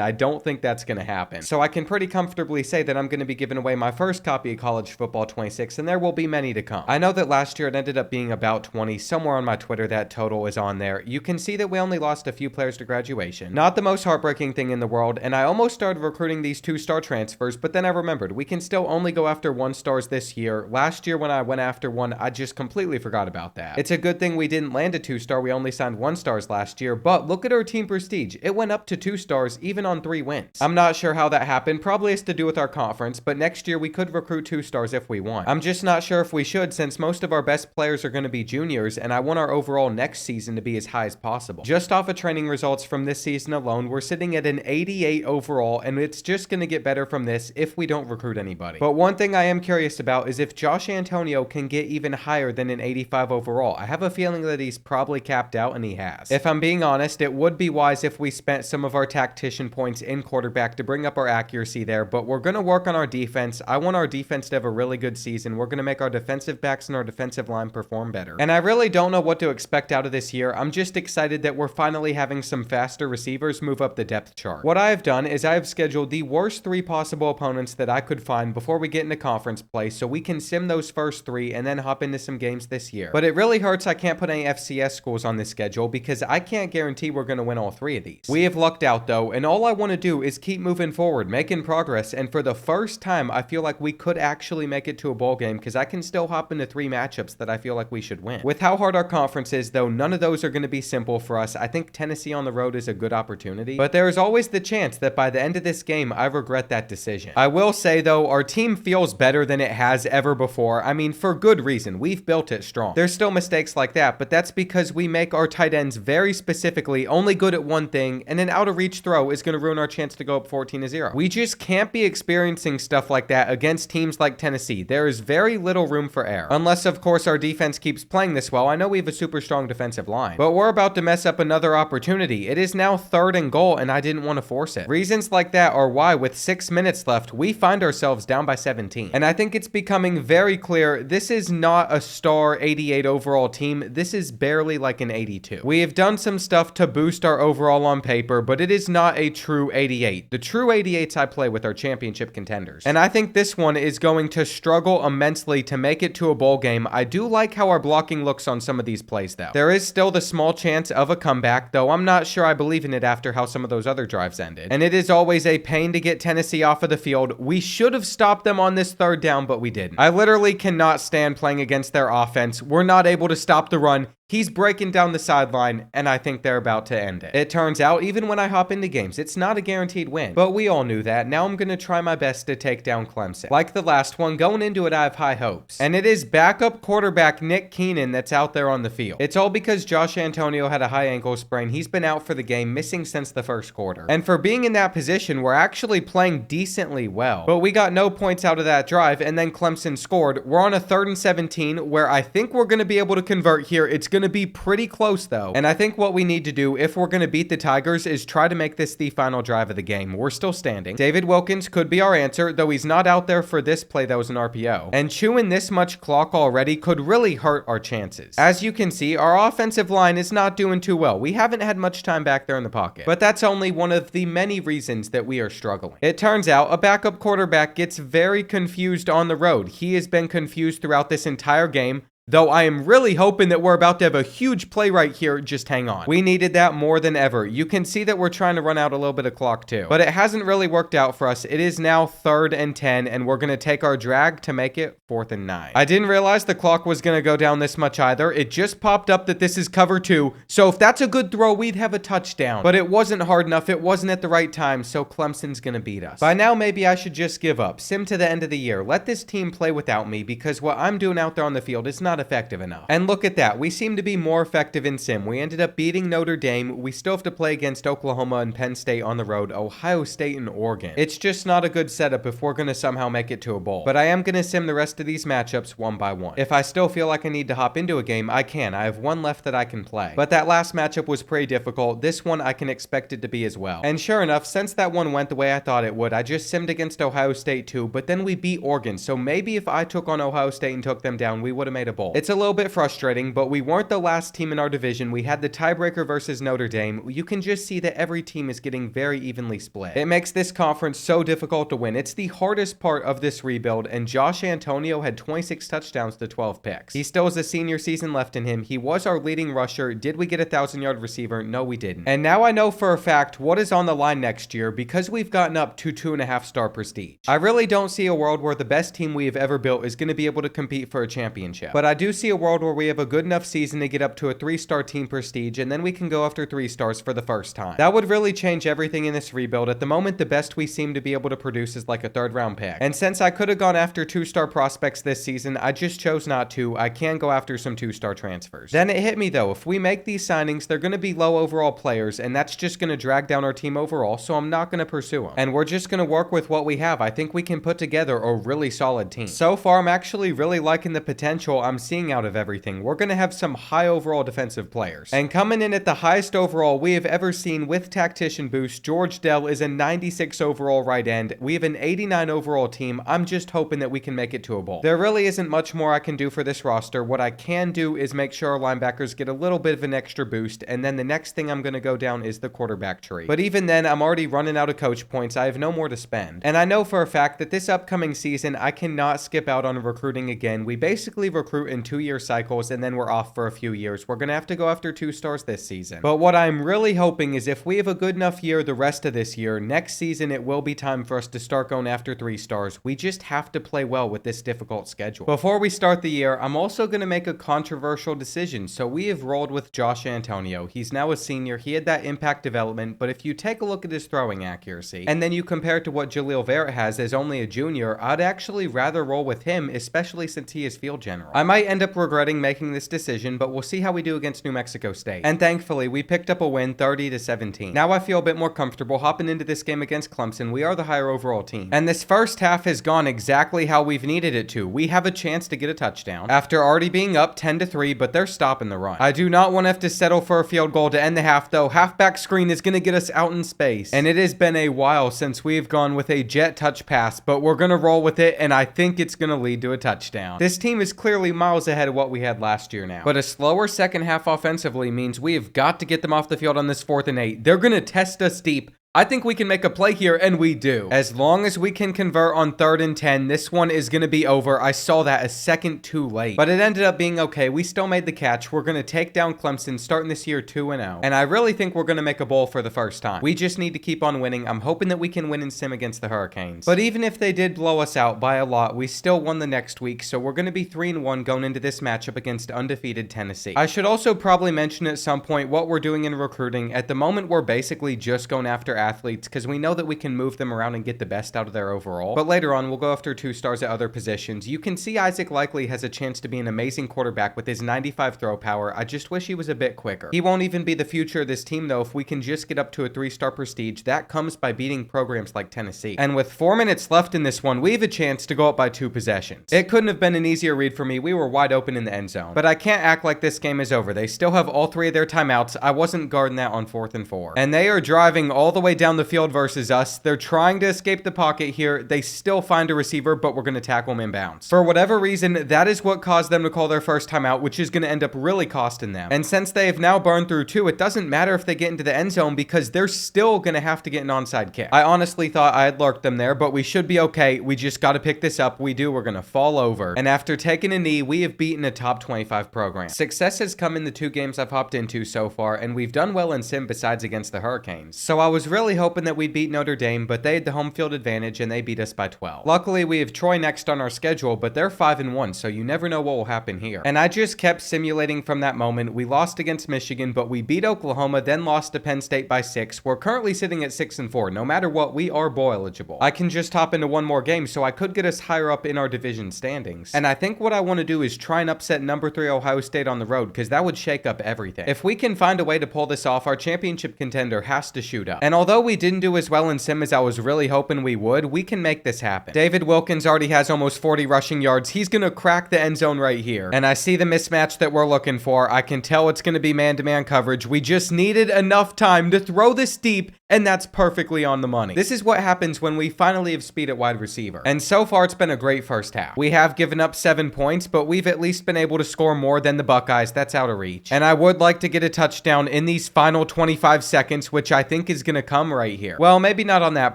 I don't think that's going to happen. So I can pretty comfortably say that I'm going to be giving away my first copy of College Football 26, and there will be many to come. I know that last year it ended up being about 20. Somewhere on my Twitter that total is on there. You can see that we only lost a few players to graduation. Not the most heartbreaking thing in the world, and I almost started recruiting these 2-star transfers, but then I remembered we can still only go after 1-stars this year. Last year when I went after one, I just completely forgot about that. It's a good thing we didn't land a 2-star. We only signed 1-stars last year, but look at our team prestige. It went up to 2 stars even on 3 wins. I'm not sure how that happened. Probably has to do with our conference, but next year we could recruit 2 stars if we want. I'm just not sure if we should, since most of our best players are going to be juniors, and I want our overall next season to be as high as possible. Just off of training results from this season alone, we're sitting at an 88 overall, and it's just going to get better from this if we don't recruit anybody. But one thing I am curious about is if Josh Antonio can get even higher than an 85 overall. I have a feeling that he's probably capped out, and he has. If I'm being honest, it would be wise if we spent some of our tactician points in quarterback to bring up our accuracy there, but we're going to work on our defense. I want our defense to have a really good season. We're going to make our defensive backs and our defensive line perform better. And I really don't know what to expect out of this year. I'm just excited that we're finally having some faster receivers move up the depth chart. What I have done is I have scheduled the worst 3 possible opponents that I could find before we get into conference play so we can sim those first 3 and then hop into some games this year. But it really hurts I can't put any FCS schools on this schedule because I can't guarantee we're going to win all 3 of these. We have lucked out though, and all I want to do is keep moving forward, making progress, and for the first time I feel like we could actually make it to a bowl game because I can still hop into 3 matchups that I feel like we should win. With how hard our conference is though, none of those are going to be simple for us. I think Tennessee on the road is a good opportunity, but there is always the chance that by the end of this game I regret that decision. I will say though, our team feels better than it has ever before. I mean, for good reason. We've built it strong. There's still mistakes like that, but that's because we make our tight ends very specifically only good at one thing, and an out of reach throw is going to ruin our chance to go up 14-0. We just can't be experiencing stuff like that against teams like Tennessee. There is very little room for error. Unless, of course, our defense keeps playing this well. I know we have a super strong defensive line, but we're about to mess up another opportunity. It is now 3rd and goal, and I didn't want to force it. Reasons like that are why, with 6 minutes left, we find ourselves down by 17. And I think it's becoming very clear this is not a star 88 overall team. This is barely like an 82. We have done some stuff to boost our overall on paper, but it is not a true 88. The true 88s I play with are championship contenders. And I think this one is going to struggle immensely to make it to a bowl game. I do like how our blocking looks on some of these plays though. There is still the small chance of a comeback, though I'm not sure I believe in it after how some of those other drives ended. And it is always a pain to get Tennessee off of the field. We should have stopped them on this 3rd down, but we didn't. I literally cannot stand man playing against their offense. We're not able to stop the run. He's breaking down the sideline, and I think they're about to end it. It turns out, even when I hop into games, it's not a guaranteed win. But we all knew that. Now I'm going to try my best to take down Clemson. Like the last one, going into it, I have high hopes. And it is backup quarterback Nick Keenan that's out there on the field. It's all because Josh Antonio had a high ankle sprain. He's been out for the game, missing since the first quarter. And for being in that position, we're actually playing decently well. But we got no points out of that drive, and then Clemson scored. We're on a 3rd and 17, where I think we're going to be able to convert here. It's going to be pretty close though. And I think what we need to do if we're going to beat the Tigers is try to make this the final drive of the game. We're still standing. David Wilkins could be our answer, though he's not out there for this play that was an RPO. And chewing this much clock already could really hurt our chances. As you can see, our offensive line is not doing too well. We haven't had much time back there in the pocket. But that's only one of the many reasons that we are struggling. It turns out a backup quarterback gets very confused on the road. He has been confused throughout this entire game. Though I am really hoping that we're about to have a huge play right here. Just hang on. We needed that more than ever. You can see that we're trying to run out a little bit of clock too. But it hasn't really worked out for us. It is now 3rd and 10, and we're going to take our drag to make it 4th and 9. I didn't realize the clock was going to go down this much either. It just popped up that this is cover 2. So if that's a good throw, we'd have a touchdown. But it wasn't hard enough. It wasn't at the right time. So Clemson's going to beat us. By now, maybe I should just give up. Sim to the end of the year. Let this team play without me, because what I'm doing out there on the field is not effective enough. And look at that. We seem to be more effective in sim. We ended up beating Notre Dame. We still have to play against Oklahoma and Penn State on the road, Ohio State and Oregon. It's just not a good setup if we're going to somehow make it to a bowl. But I am going to sim the rest of these matchups one by one. If I still feel like I need to hop into a game, I can. I have one left that I can play. But that last matchup was pretty difficult. This one I can expect it to be as well. And sure enough, since that one went the way I thought it would, I just simmed against Ohio State too, but then we beat Oregon. So maybe if I took on Ohio State and took them down, we would have made a bowl. It's a little bit frustrating, but we weren't the last team in our division. We had the tiebreaker versus Notre Dame. You can just see that every team is getting very evenly split. It makes this conference so difficult to win. It's the hardest part of this rebuild, and Josh Antonio had 26 touchdowns to 12 picks. He still has a senior season left in him. He was our leading rusher. Did we get a 1,000-yard receiver? No, we didn't. And now I know for a fact what is on the line next year because we've gotten up to 2.5-star prestige. I really don't see a world where the best team we have ever built is going to be able to compete for a championship. But I do see a world where we have a good enough season to get up to a 3-star team prestige, and then we can go after 3 stars for the first time. That would really change everything in this rebuild. At the moment, the best we seem to be able to produce is like a 3rd-round pick. And since I could have gone after 2-star prospects this season, I just chose not to. I can go after some 2-star transfers. Then it hit me though, if we make these signings, they're going to be low overall players, and that's just going to drag down our team overall, so I'm not going to pursue them. And we're just going to work with what we have. I think we can put together a really solid team. So far, I'm actually really liking the potential I'm seeing out of everything. We're going to have some high overall defensive players. And coming in at the highest overall we have ever seen with tactician boost, George Dell is a 96 overall right end. We have an 89 overall team. I'm just hoping that we can make it to a bowl. There really isn't much more I can do for this roster. What I can do is make sure our linebackers get a little bit of an extra boost, and then the next thing I'm going to go down is the quarterback tree. But even then, I'm already running out of coach points. I have no more to spend. And I know for a fact that this upcoming season, I cannot skip out on recruiting again. We basically recruit in 2-year cycles, and then we're off for a few years. We're going to have to go after 2 stars this season. But what I'm really hoping is if we have a good enough year the rest of this year, next season it will be time for us to start going after 3 stars. We just have to play well with this difficult schedule. Before we start the year, I'm also going to make a controversial decision. So we have rolled with Josh Antonio. He's now a senior. He had that impact development, but if you take a look at his throwing accuracy, and then you compare it to what Jaleel Verrett has as only a junior, I'd actually rather roll with him, especially since he is field general. I might end up regretting making this decision, but we'll see how we do against New Mexico State. And thankfully, we picked up a win 30-17. Now I feel a bit more comfortable hopping into this game against Clemson. We are the higher overall team. And this first half has gone exactly how we've needed it to. We have a chance to get a touchdown after already being up 10-3, but they're stopping the run. I do not want to have to settle for a field goal to end the half though. Halfback screen is going to get us out in space. And it has been a while since we've gone with a jet touch pass, but we're going to roll with it, and I think it's going to lead to a touchdown. This team is clearly miles ahead of what we had last year now. But a slower second half offensively means we have got to get them off the field on this 4th and 8. They're going to test us deep. I think we can make a play here, and we do. As long as we can convert on 3rd and 10, this one is going to be over. I saw that a second too late, but it ended up being okay. We still made the catch. We're going to take down Clemson, starting this year 2-0, and I really think we're going to make a bowl for the first time. We just need to keep on winning. I'm hoping that we can win in sim against the Hurricanes, but even if they did blow us out by a lot, we still won the next week, so we're going to be 3-1 going into this matchup against undefeated Tennessee. I should also probably mention at some point what we're doing in recruiting. At the moment, we're basically just going after athletes because we know that we can move them around and get the best out of their overall. But later on, we'll go after 2 stars at other positions. You can see Isaac Likely has a chance to be an amazing quarterback with his 95 throw power. I just wish he was a bit quicker. He won't even be the future of this team though if we can just get up to a 3-star prestige. That comes by beating programs like Tennessee. And with 4 minutes left in this one, we have a chance to go up by 2 possessions. It couldn't have been an easier read for me. We were wide open in the end zone. But I can't act like this game is over. They still have all 3 of their timeouts. I wasn't guarding that on 4th and 4. And they are driving all the way down the field versus us. They're trying to escape the pocket here. They still find a receiver, but we're going to tackle him inbounds. For whatever reason, that is what caused them to call their first timeout, which is going to end up really costing them. And since they have now burned through 2, it doesn't matter if they get into the end zone because they're still going to have to get an onside kick. I honestly thought I had lurked them there, but we should be okay. We just got to pick this up. We do. We're going to fall over. And after taking a knee, we have beaten a top 25 program. Success has come in the 2 games I've hopped into so far, and we've done well in sim besides against the Hurricanes. So I was really hoping that we'd beat Notre Dame, but they had the home field advantage and they beat us by 12. Luckily, we have Troy next on our schedule, but they're 5-1, so you never know what will happen here. And I just kept simulating from that moment. We lost against Michigan, but we beat Oklahoma, then lost to Penn State by 6. We're currently sitting at 6-4. No matter what, we are bowl eligible. I can just hop into one more game, so I could get us higher up in our division standings. And I think what I want to do is try and upset number 3 Ohio State on the road, because that would shake up everything. If we can find a way to pull this off, our championship contender has to shoot up. And although we didn't do as well in sim as I was really hoping we would, we can make this happen. David Wilkins already has almost 40 rushing yards. He's going to crack the end zone right here. And I see the mismatch that we're looking for. I can tell it's going to be man-to-man coverage. We just needed enough time to throw this deep, and that's perfectly on the money. This is what happens when we finally have speed at wide receiver. And so far, it's been a great first half. We have given up 7 points, but we've at least been able to score more than the Buckeyes. That's out of reach. And I would like to get a touchdown in these final 25 seconds, which I think is going to come right here. Well, maybe not on that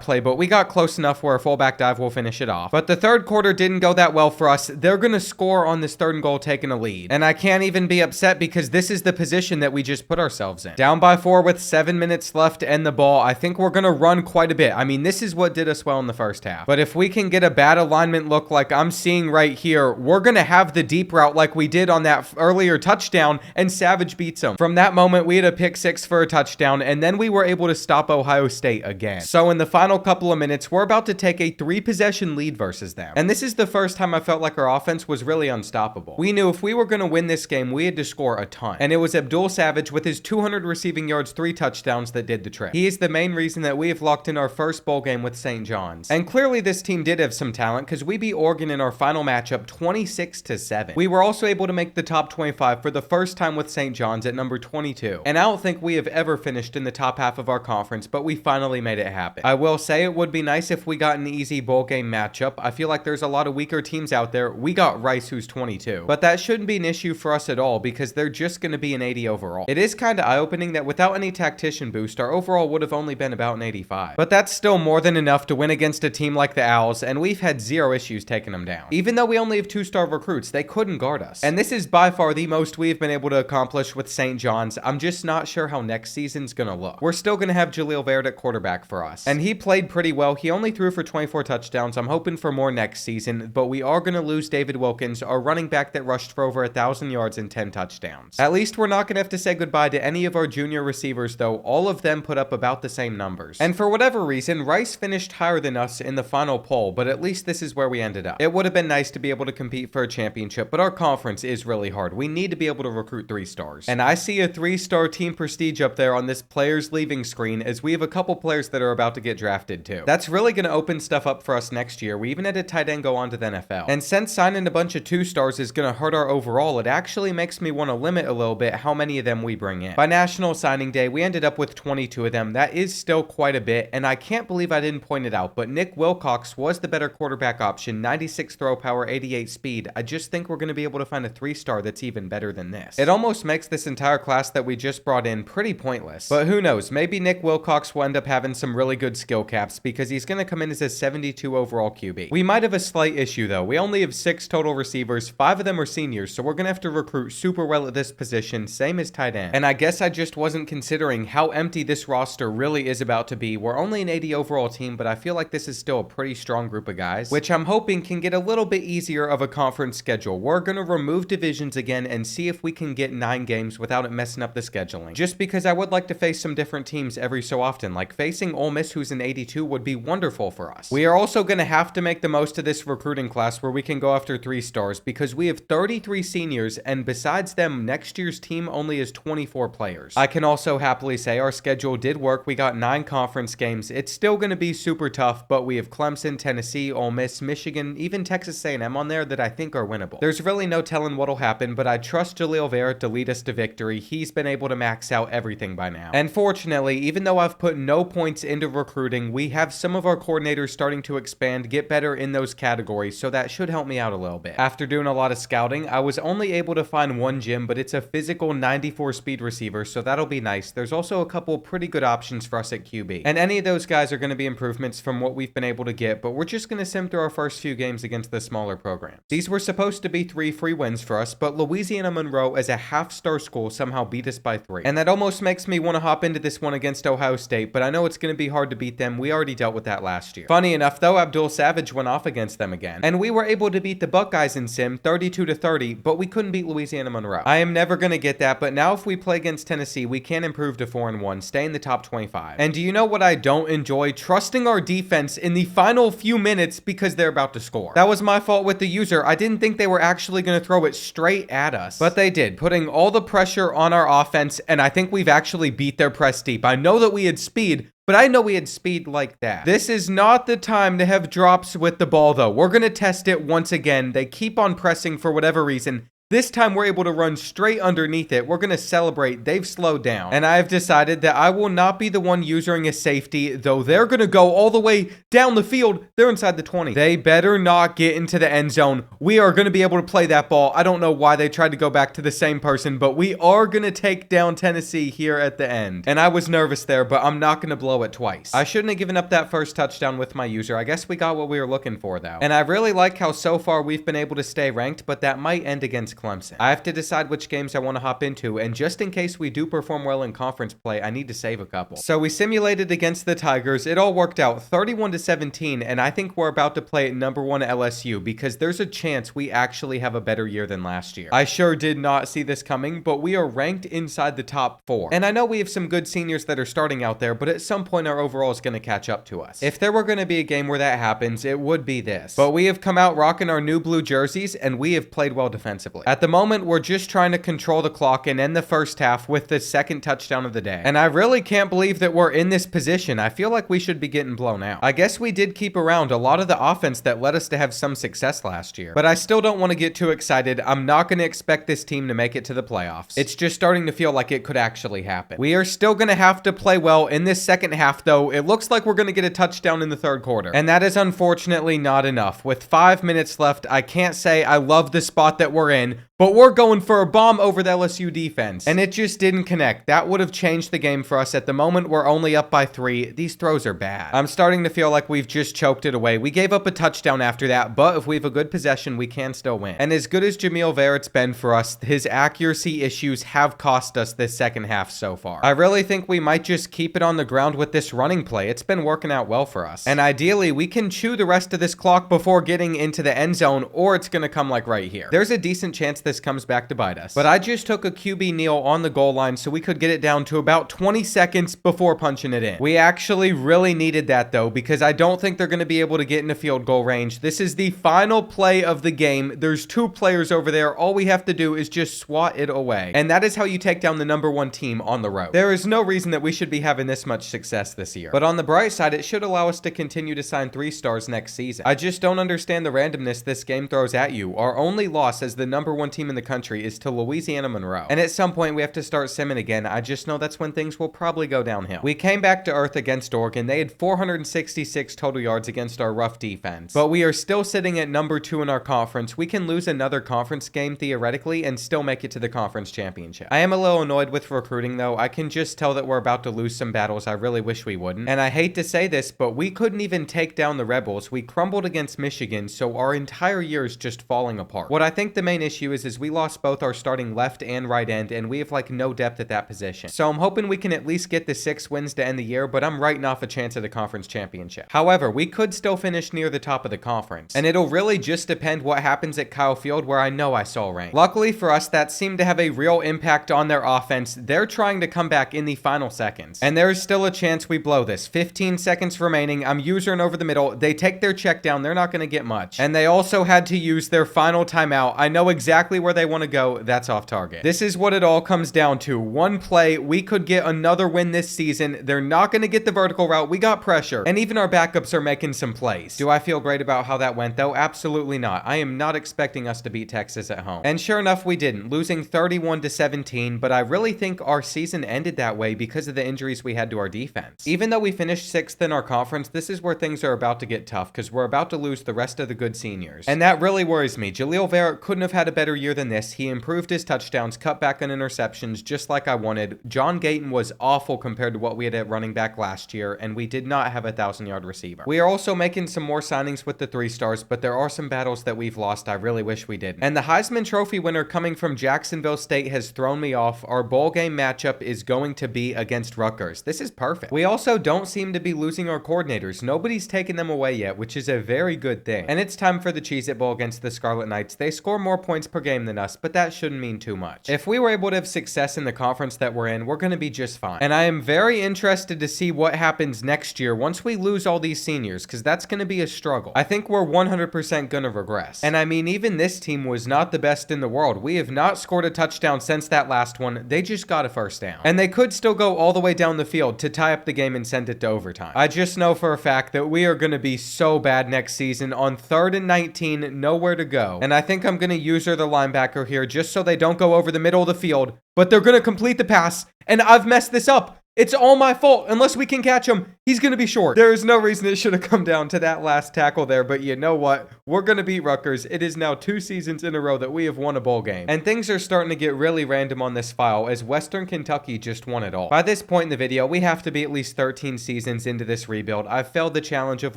play, but we got close enough where a fullback dive will finish it off. But the 3rd quarter didn't go that well for us. They're going to score on this 3rd and goal, taking a lead. And I can't even be upset because this is the position that we just put ourselves in. Down by 4 with 7 minutes left to end the ball. I think we're going to run quite a bit. I mean, this is what did us well in the first half. But if we can get a bad alignment look like I'm seeing right here, we're going to have the deep route like we did on that earlier touchdown, and Savage beats him. From that moment, we had a pick 6 for a touchdown, and then we were able to stop Ohio State again. So in the final couple of minutes, we're about to take a 3-possession lead versus them. And this is the first time I felt like our offense was really unstoppable. We knew if we were going to win this game, we had to score a ton. And it was Abdul Savage with his 200 receiving yards, 3 touchdowns that did the trick. He is the main reason that we have locked in our first bowl game with St. John's. And clearly this team did have some talent because we beat Oregon in our final matchup 26-7. We were also able to make the top 25 for the first time with St. John's at number 22. And I don't think we have ever finished in the top half of our conference, but we finally made it happen. I will say it would be nice if we got an easy bowl game matchup. I feel like there's a lot of weaker teams out there. We got Rice, who's 22. But that shouldn't be an issue for us at all because they're just going to be an 80 overall. It is kind of eye-opening that without any tactician boost, our overall would have only been about an 85. But that's still more than enough to win against a team like the Owls, and we've had 0 issues taking them down. Even though we only have 2-star recruits, they couldn't guard us. And this is by far the most we've been able to accomplish with St. John's. I'm just not sure how next season's going to look. We're still going to have Jaleel Baird at quarterback for us. And he played pretty well. He only threw for 24 touchdowns. I'm hoping for more next season, but we are going to lose David Wilkins, our running back that rushed for over 1,000 yards and 10 touchdowns. At least we're not going to have to say goodbye to any of our junior receivers, though. All of them put up about the same numbers. And for whatever reason, Rice finished higher than us in the final poll, but at least this is where we ended up. It would have been nice to be able to compete for a championship, but our conference is really hard. We need to be able to recruit 3 stars. And I see a 3-star team prestige up there on this players leaving screen, as we have a couple players that are about to get drafted too. That's really going to open stuff up for us next year. We even had a tight end go on to the NFL. And since signing a bunch of 2 stars is going to hurt our overall, it actually makes me want to limit a little bit how many of them we bring in. By National Signing Day, we ended up with 22 of them. That is still quite a bit, and I can't believe I didn't point it out, but Nick Wilcox was the better quarterback option, 96 throw power, 88 speed. I just think we're going to be able to find a 3-star that's even better than this. It almost makes this entire class that we just brought in pretty pointless. But who knows, maybe Nick Wilcox will end up having some really good skill caps because he's going to come in as a 72 overall QB. We might have a slight issue though. We only have 6 total receivers, 5 of them are seniors, so we're going to have to recruit super well at this position, same as tight end. And I guess I just wasn't considering how empty this roster really is about to be. We're only an 80 overall team, but I feel like this is still a pretty strong group of guys, which I'm hoping can get a little bit easier of a conference schedule. We're going to remove divisions again and see if we can get 9 games without it messing up the scheduling. Just because I would like to face some different teams every so often, like facing Ole Miss, who's an 82, would be wonderful for us. We are also going to have to make the most of this recruiting class where we can go after 3 stars because we have 33 seniors, and besides them, next year's team only has 24 players. I can also happily say our schedule did work. We got 9 conference games. It's still going to be super tough, but we have Clemson, Tennessee, Ole Miss, Michigan, even Texas A&M on there that I think are winnable. There's really no telling what'll happen, but I trust Jaleel Vera to lead us to victory. He's been able to max out everything by now. And fortunately, even though I've put no points into recruiting, we have some of our coordinators starting to expand, get better in those categories, so that should help me out a little bit. After doing a lot of scouting, I was only able to find one gym, but it's a physical 94 speed receiver, so that'll be nice. There's also a couple pretty good options for us at QB. And any of those guys are going to be improvements from what we've been able to get, but we're just going to sim through our first few games against the smaller programs. These were supposed to be 3 free wins for us, but Louisiana Monroe as a half-star school somehow beat us by 3. And that almost makes me want to hop into this one against Ohio State, but I know it's going to be hard to beat them. We already dealt with that last year. Funny enough though, Abdul Savage went off against them again. And we were able to beat the Buckeyes in sim 32-30, but we couldn't beat Louisiana Monroe. I am never going to get that, but now if we play against Tennessee, we can improve to 4-1, stay in the top 25. And do you know what I don't enjoy? Trusting our defense in the final few minutes because they're about to score. That was my fault with the user. I didn't think they were actually going to throw it straight at us, but they did, putting all the pressure on our offense, and I think we've actually beat their press deep. I know that we had speed, but I didn't know we had speed like that. This is not the time to have drops with the ball though. We're going to test it once again. They keep on pressing for whatever reason. This time we're able to run straight underneath it. We're going to celebrate. They've slowed down. And I have decided that I will not be the one using a safety, though they're going to go all the way down the field. They're inside the 20. They better not get into the end zone. We are going to be able to play that ball. I don't know why they tried to go back to the same person, but we are going to take down Tennessee here at the end. And I was nervous there, but I'm not going to blow it twice. I shouldn't have given up that first touchdown with my user. I guess we got what we were looking for though. And I really like how so far we've been able to stay ranked, but that might end against Clemson. I have to decide which games I want to hop into, and just in case we do perform well in conference play, I need to save a couple. So we simulated against the Tigers. It all worked out 31-17, and I think we're about to play at number 1 LSU because there's a chance we actually have a better year than last year. I sure did not see this coming, but we are ranked inside the top 4. And I know we have some good seniors that are starting out there, but at some point our overall is going to catch up to us. If there were going to be a game where that happens, it would be this. But we have come out rocking our new blue jerseys, and we have played well defensively. At the moment, we're just trying to control the clock and end the first half with the second touchdown of the day. And I really can't believe that we're in this position. I feel like we should be getting blown out. I guess we did keep around a lot of the offense that led us to have some success last year. But I still don't want to get too excited. I'm not going to expect this team to make it to the playoffs. It's just starting to feel like it could actually happen. We are still going to have to play well in this second half though. It looks like we're going to get a touchdown in the third quarter. And that is unfortunately not enough. With 5 minutes left, I can't say I love the spot that we're in, but we're going for a bomb over the LSU defense, and it just didn't connect. That would have changed the game for us. At the moment, we're only up by 3. These throws are bad. I'm starting to feel like we've just choked it away. We gave up a touchdown after that, but if we have a good possession, we can still win. And as good as Jamil Verrett's been for us, his accuracy issues have cost us this second half so far. I really think we might just keep it on the ground with this running play. It's been working out well for us. And ideally, we can chew the rest of this clock before getting into the end zone, or it's going to come like right here. There's a decent chance this comes back to bite us. But I just took a QB kneel on the goal line so we could get it down to about 20 seconds before punching it in. We actually really needed that though, because I don't think they're going to be able to get into field goal range. This is the final play of the game. There's 2 players over there. All we have to do is just swat it away. And that is how you take down the number 1 team on the road. There is no reason that we should be having this much success this year. But on the bright side, it should allow us to continue to sign 3 stars next season. I just don't understand the randomness this game throws at you. Our only loss as the number 1 team in the country is to Louisiana Monroe. And at some point we have to start simming again. I just know that's when things will probably go downhill. We came back to earth against Oregon. They had 466 total yards against our rough defense. But we are still sitting at number 2 in our conference. We can lose another conference game theoretically and still make it to the conference championship. I am a little annoyed with recruiting though. I can just tell that we're about to lose some battles I really wish we wouldn't. And I hate to say this, but we couldn't even take down the Rebels. We crumbled against Michigan, so our entire year is just falling apart. What I think the main issue is we lost both our starting left and right end, and we have like no depth at that position. So I'm hoping we can at least get the 6 wins to end the year, but I'm writing off a chance at the conference championship. However, we could still finish near the top of the conference, and it'll really just depend what happens at Kyle Field, where I know I saw rain. Luckily for us, that seemed to have a real impact on their offense. They're trying to come back in the final seconds, and there is still a chance we blow this. 15 seconds remaining. I'm usering over the middle. They take their check down. They're not going to get much, and they also had to use their final timeout. I know exactly where they want to go. That's off target. This is what it all comes down to. One play, we could get another win this season. They're not going to get the vertical route. We got pressure, and even our backups are making some plays. Do I feel great about how that went though? Absolutely not. I am not expecting us to beat Texas at home. And sure enough, we didn't, losing 31-17, but I really think our season ended that way because of the injuries we had to our defense. Even though we finished 6th in our conference, this is where things are about to get tough because we're about to lose the rest of the good seniors. And that really worries me. Jaleel Verrett couldn't have had a better year than this. He improved his touchdowns, cut back on interceptions just like I wanted. John Gayton was awful compared to what we had at running back last year, and we did not have a 1,000-yard receiver. We are also making some more signings with the 3 stars, but there are some battles that we've lost. I really wish we didn't. And the Heisman Trophy winner coming from Jacksonville State has thrown me off. Our bowl game matchup is going to be against Rutgers. This is perfect. We also don't seem to be losing our coordinators. Nobody's taken them away yet, which is a very good thing. And it's time for the Cheez-It Bowl against the Scarlet Knights. They score more points per game than us, but that shouldn't mean too much. If we were able to have success in the conference that we're in, we're going to be just fine. And I am very interested to see what happens next year once we lose all these seniors, because that's going to be a struggle. I think we're 100% going to regress. And I mean, even this team was not the best in the world. We have not scored a touchdown since that last one. They just got a first down. And they could still go all the way down the field to tie up the game and send it to overtime. I just know for a fact that we are going to be so bad next season on 3rd and 19, nowhere to go. And I think I'm going to use her the linebacker here just so they don't go over the middle of the field, but they're going to complete the pass, and I've messed this up. It's all my fault. Unless we can catch him, he's going to be short. There is no reason it should have come down to that last tackle there, but you know what? We're going to beat Rutgers. It is now 2 seasons in a row that we have won a bowl game. And things are starting to get really random on this file as Western Kentucky just won it all. By this point in the video, we have to be at least 13 seasons into this rebuild. I've failed the challenge of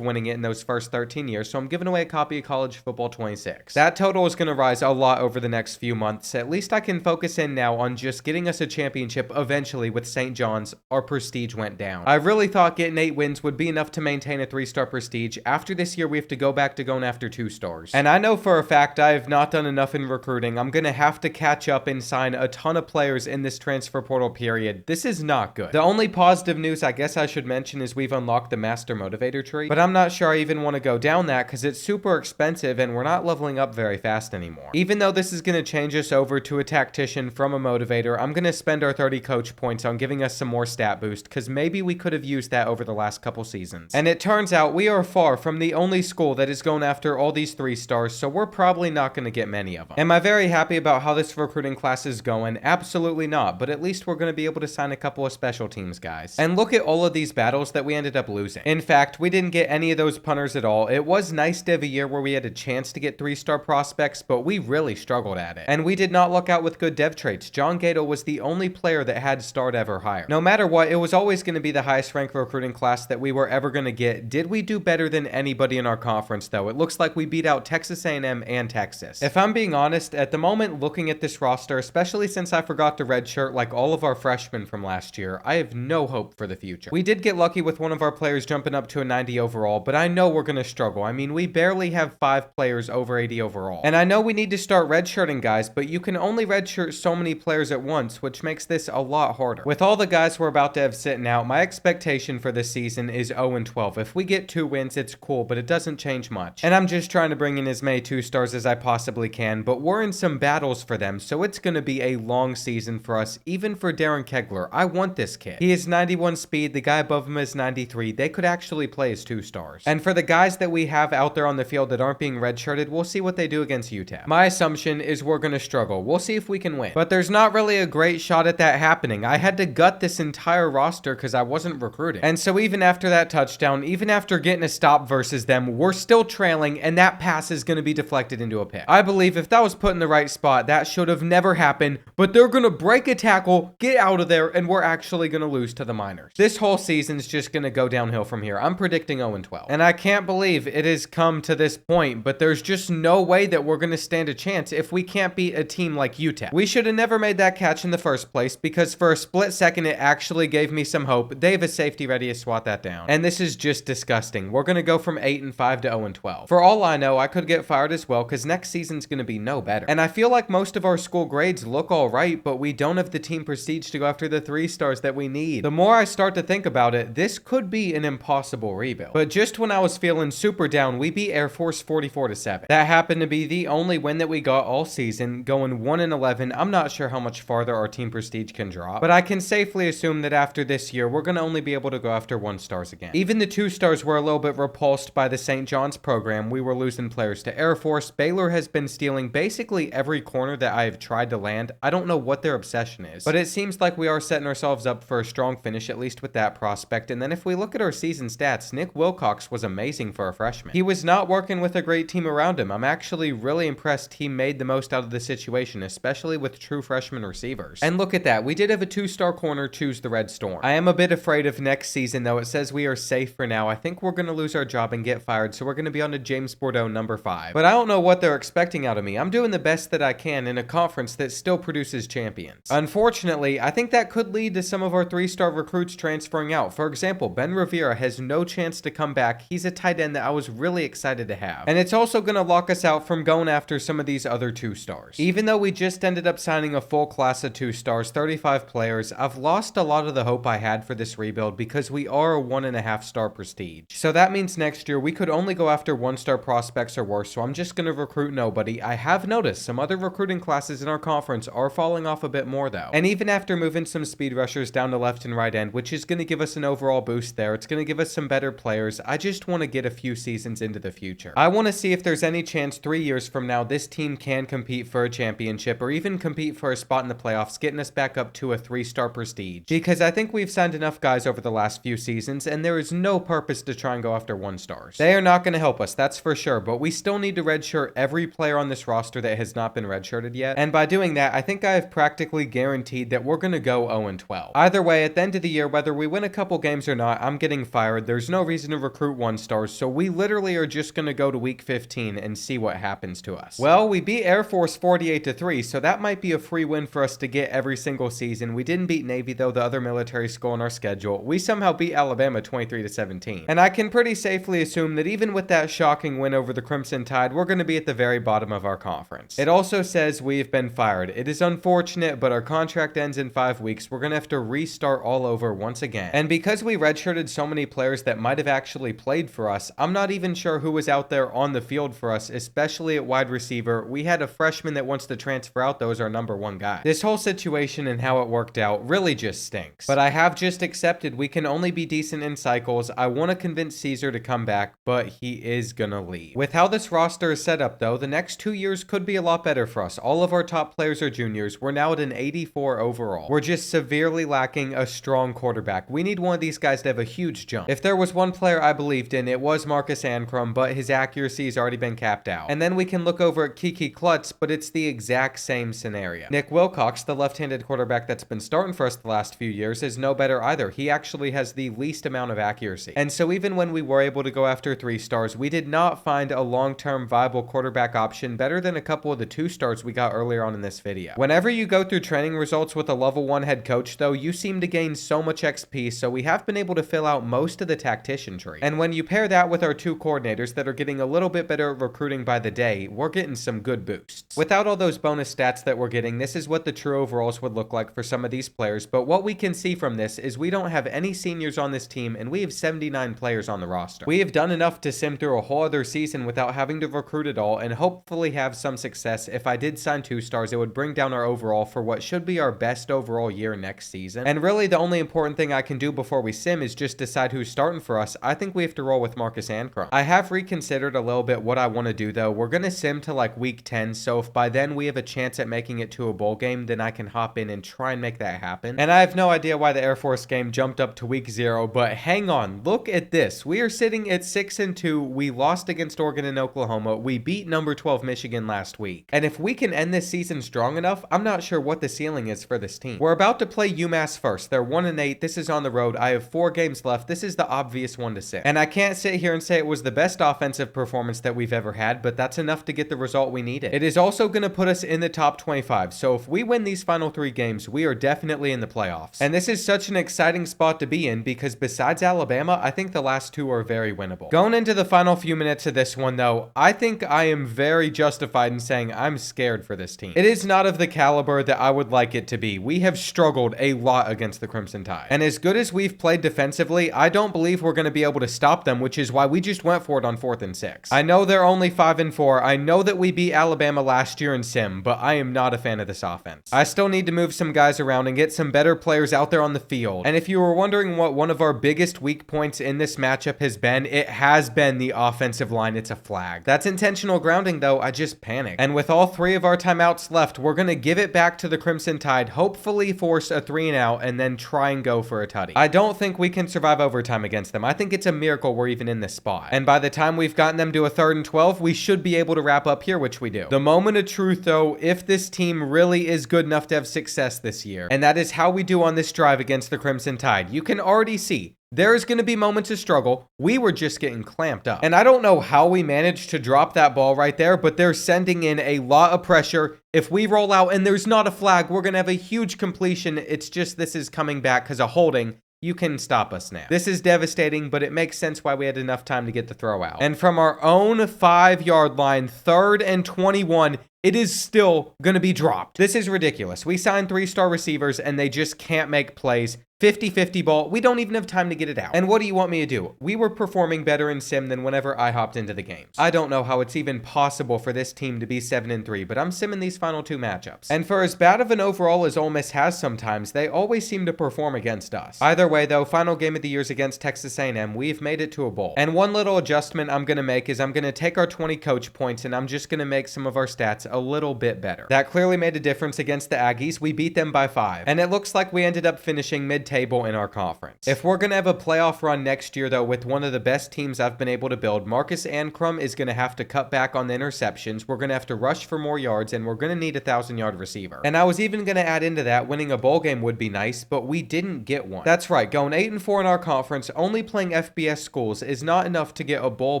winning it in those first 13 years, so I'm giving away a copy of College Football 26. That total is going to rise a lot over the next few months. At least I can focus in now on just getting us a championship eventually with St. John's. Our prestige went down. I really thought getting 8 wins would be enough to maintain a 3-star prestige. After this year, we have to go back to going after 2 stars. And I know for a fact I have not done enough in recruiting. I'm going to have to catch up and sign a ton of players in this transfer portal period. This is not good. The only positive news I guess I should mention is we've unlocked the Master Motivator tree, but I'm not sure I even want to go down that because it's super expensive and we're not leveling up very fast anymore. Even though this is going to change us over to a tactician from a motivator, I'm going to spend our 30 coach points on giving us some more stat boost because maybe we could have used that over the last couple seasons. And it turns out we are far from the only school that is going after all these 3 stars, so we're probably not going to get many of them. Am I very happy about how this recruiting class is going? Absolutely not, but at least we're going to be able to sign a couple of special teams guys. And look at all of these battles that we ended up losing. In fact, we didn't get any of those punters at all. It was nice to have a year where we had a chance to get 3-star prospects, but we really struggled at it. And we did not luck out with good dev traits. John Gato was the only player that had start ever higher. No matter what, it was always going to be the highest ranked recruiting class that we were ever going to get. Did we do better than anybody in our conference though? It looks like we beat out Texas A&M and Texas. If I'm being honest, at the moment looking at this roster, especially since I forgot to redshirt like all of our freshmen from last year, I have no hope for the future. We did get lucky with one of our players jumping up to a 90 overall, but I know we're going to struggle. I mean, we barely have 5 players over 80 overall. And I know we need to start redshirting guys, but you can only redshirt so many players at once, which makes this a lot harder. With all the guys we're about about to have sitting out, my expectation for this season is 0-12. If we get 2 wins, it's cool, but it doesn't change much. And I'm just trying to bring in as many 2-stars as I possibly can, but we're in some battles for them, so it's going to be a long season for us, even for Darren Kegler. I want this kid. He is 91 speed, the guy above him is 93. They could actually play as 2-stars. And for the guys that we have out there on the field that aren't being redshirted, we'll see what they do against UTEP. My assumption is we're going to struggle. We'll see if we can win. But there's not really a great shot at that happening. I had to gut this entire roster because I wasn't recruiting. And so even after that touchdown, even after getting a stop versus them, we're still trailing, and that pass is going to be deflected into a pick. I believe if that was put in the right spot, that should have never happened, but they're going to break a tackle, get out of there, and we're actually going to lose to the Miners. This whole season's just going to go downhill from here. I'm predicting 0-12. And I can't believe it has come to this point, but there's just no way that we're going to stand a chance if we can't beat a team like UTEP. We should have never made that catch in the first place, because for a split second, it actually gave me some hope. They have a safety ready to swat that down. And this is just disgusting. We're going to go from 8-5 to 0-12. For all I know, I could get fired as well, because next season's going to be no better. And I feel like most of our school grades look all right, but we don't have the team prestige to go after the 3-stars that we need. The more I start to think about it, this could be an impossible rebuild. But just when I was feeling super down, we beat Air Force 44-7. That happened to be the only win that we got all season, going 1-11. I'm not sure how much farther our team prestige can drop, but I can safely assume that after this year, we're going to only be able to go after 1-stars again. Even the 2-stars were a little bit repulsed by the St. John's program. We were losing players to Air Force. Baylor has been stealing basically every corner that I have tried to land. I don't know what their obsession is, but it seems like we are setting ourselves up for a strong finish, at least with that prospect. And then if we look at our season stats, Nick Wilcox was amazing for a freshman. He was not working with a great team around him. I'm actually really impressed he made the most out of the situation, especially with true freshman receivers. And look at that. We did have a 2-star corner choose the Red Storm. I am a bit afraid of next season, though. It says we are safe for now. I think we're going to lose our job and get fired, so we're going to be on to James Bordeaux number 5. But I don't know what they're expecting out of me. I'm doing the best that I can in a conference that still produces champions. Unfortunately, I think that could lead to some of our 3-star recruits transferring out. For example, Ben Rivera has no chance to come back. He's a tight end that I was really excited to have. And it's also going to lock us out from going after some of these other 2-stars. Even though we just ended up signing a full class of 2-stars, 35 players, I've lost a lot of the hope I had for this rebuild because we are a 1.5-star prestige. So that means next year we could only go after 1-star prospects or worse, so I'm just going to recruit nobody. I have noticed some other recruiting classes in our conference are falling off a bit more though. And even after moving some speed rushers down to left and right end, which is going to give us an overall boost there, it's going to give us some better players. I just want to get a few seasons into the future. I want to see if there's any chance 3 years from now this team can compete for a championship or even compete for a spot in the playoffs, getting us back up to a 3-star prestige. Because I think we've signed enough guys over the last few seasons and there is no purpose to try and go after 1-stars. They are not going to help us, that's for sure, but we still need to redshirt every player on this roster that has not been redshirted yet. And by doing that, I think I have practically guaranteed that we're going to go 0-12. Either way, at the end of the year, whether we win a couple games or not, I'm getting fired. There's no reason to recruit 1-stars, so we literally are just going to go to week 15 and see what happens to us. Well, we beat Air Force 48-3, so that might be a free win for us to get every single season. We didn't beat Navy though, the other military school in our schedule. We somehow beat Alabama 23-17. And I can pretty safely assume that even with that shocking win over the Crimson Tide, we're going to be at the very bottom of our conference. It also says we've been fired. It is unfortunate, but our contract ends in 5 weeks. We're going to have to restart all over once again. And because we redshirted so many players that might have actually played for us, I'm not even sure who was out there on the field for us, especially at wide receiver. We had a freshman that wants to transfer out, though, as our number 1 guy. This whole situation and how it worked out really just stinks. But I have just accepted we can only be decent in cycles. I want to convince Caesar to come back, but he is gonna leave. With how this roster is set up though, the next 2 years could be a lot better for us. All of our top players are juniors. We're now at an 84 overall. We're just severely lacking a strong quarterback. We need one of these guys to have a huge jump. If there was one player I believed in, it was Marcus Ancrum, but his accuracy has already been capped out. And then we can look over at Kiki Klutz, but it's the exact same scenario. Nick Wilcox, the left-handed quarterback that's been starting for us the last few years, is no better either. He actually has the least amount of accuracy. And so even when we were able to go after 3-stars, we did not find a long-term viable quarterback option better than a couple of the 2-stars we got earlier on in this video. Whenever you go through training results with a level 1 head coach though, you seem to gain so much XP, so we have been able to fill out most of the tactician tree. And when you pair that with our 2 coordinators that are getting a little bit better at recruiting by the day, we're getting some good boosts. Without all those bonus stats that we're getting, this is what the true overalls would look like for some of these players, but what we can can see from this is we don't have any seniors on this team, and we have 79 players on the roster. We have done enough to sim through a whole other season without having to recruit at all, and hopefully have some success. If I did sign 2 stars, it would bring down our overall for what should be our best overall year next season. And really, the only important thing I can do before we sim is just decide who's starting for us. I think we have to roll with Marcus Ancrum. I have reconsidered a little bit what I want to do though. We're going to sim to like week 10, so if by then we have a chance at making it to a bowl game, then I can hop in and try and make that happen. And I have no idea why the Air Force game jumped up to week 0, but hang on, look at this. We are sitting at 6-2. We lost against Oregon and Oklahoma. We beat number 12 Michigan last week. And if we can end this season strong enough, I'm not sure what the ceiling is for this team. We're about to play UMass first. They're 1-8. This is on the road. I have 4 games left. This is the obvious one to sit. And I can't sit here and say it was the best offensive performance that we've ever had, but that's enough to get the result we needed. It is also going to put us in the top 25. So if we win these final 3 games, we are definitely in the playoffs. And this is such an exciting spot to be in because besides Alabama, I think the last 2 are very winnable. Going into the final few minutes of this one though, I think I am very justified in saying I'm scared for this team. It is not of the caliber that I would like it to be. We have struggled a lot against the Crimson Tide. And as good as we've played defensively, I don't believe we're going to be able to stop them, which is why we just went for it on 4th and 6. I know they're only 5-4. I know that we beat Alabama last year in sim, but I am not a fan of this offense. I still need to move some guys around and get some better players out there on the field. And if you were wondering what one of our biggest weak points in this matchup has been, it has been the offensive line. It's a flag. That's intentional grounding though. I just panicked. And with all 3 of our timeouts left, we're going to give it back to the Crimson Tide, hopefully force a 3-and-out, and then try and go for a tutty. I don't think we can survive overtime against them. I think it's a miracle we're even in this spot. And by the time we've gotten them to a 3rd and 12, we should be able to wrap up here, which we do. The moment of truth though, if this team really is good enough to have success this year, and that is how we do on this drive against the Crimson Tide, you can already see there is going to be moments of struggle. We were just getting clamped up. And I don't know how we managed to drop that ball right there, but they're sending in a lot of pressure. If we roll out and there's not a flag, we're going to have a huge completion. It's just this is coming back because of holding. You can stop us now. This is devastating, but it makes sense why we had enough time to get the throw out. And from our own 5-yard line, 3rd and 21, it is still going to be dropped. This is ridiculous. We signed 3-star receivers and they just can't make plays. 50-50 ball. We don't even have time to get it out. And what do you want me to do? We were performing better in sim than whenever I hopped into the games. I don't know how it's even possible for this team to be 7-3, but I'm simming these final 2 matchups. And for as bad of an overall as Ole Miss has sometimes, they always seem to perform against us. Either way though, final game of the year is against Texas A&M. We've made it to a bowl. And one little adjustment I'm going to make is I'm going to take our 20 coach points and I'm just going to make some of our stats a little bit better. That clearly made a difference against the Aggies. We beat them by 5. And it looks like we ended up finishing mid-table in our conference. If we're going to have a playoff run next year though with one of the best teams I've been able to build, Marcus Ancrum is going to have to cut back on the interceptions. We're going to have to rush for more yards and we're going to need a 1,000-yard receiver. And I was even going to add into that winning a bowl game would be nice, but we didn't get one. That's right, going 8-4 in our conference, only playing FBS schools is not enough to get a bowl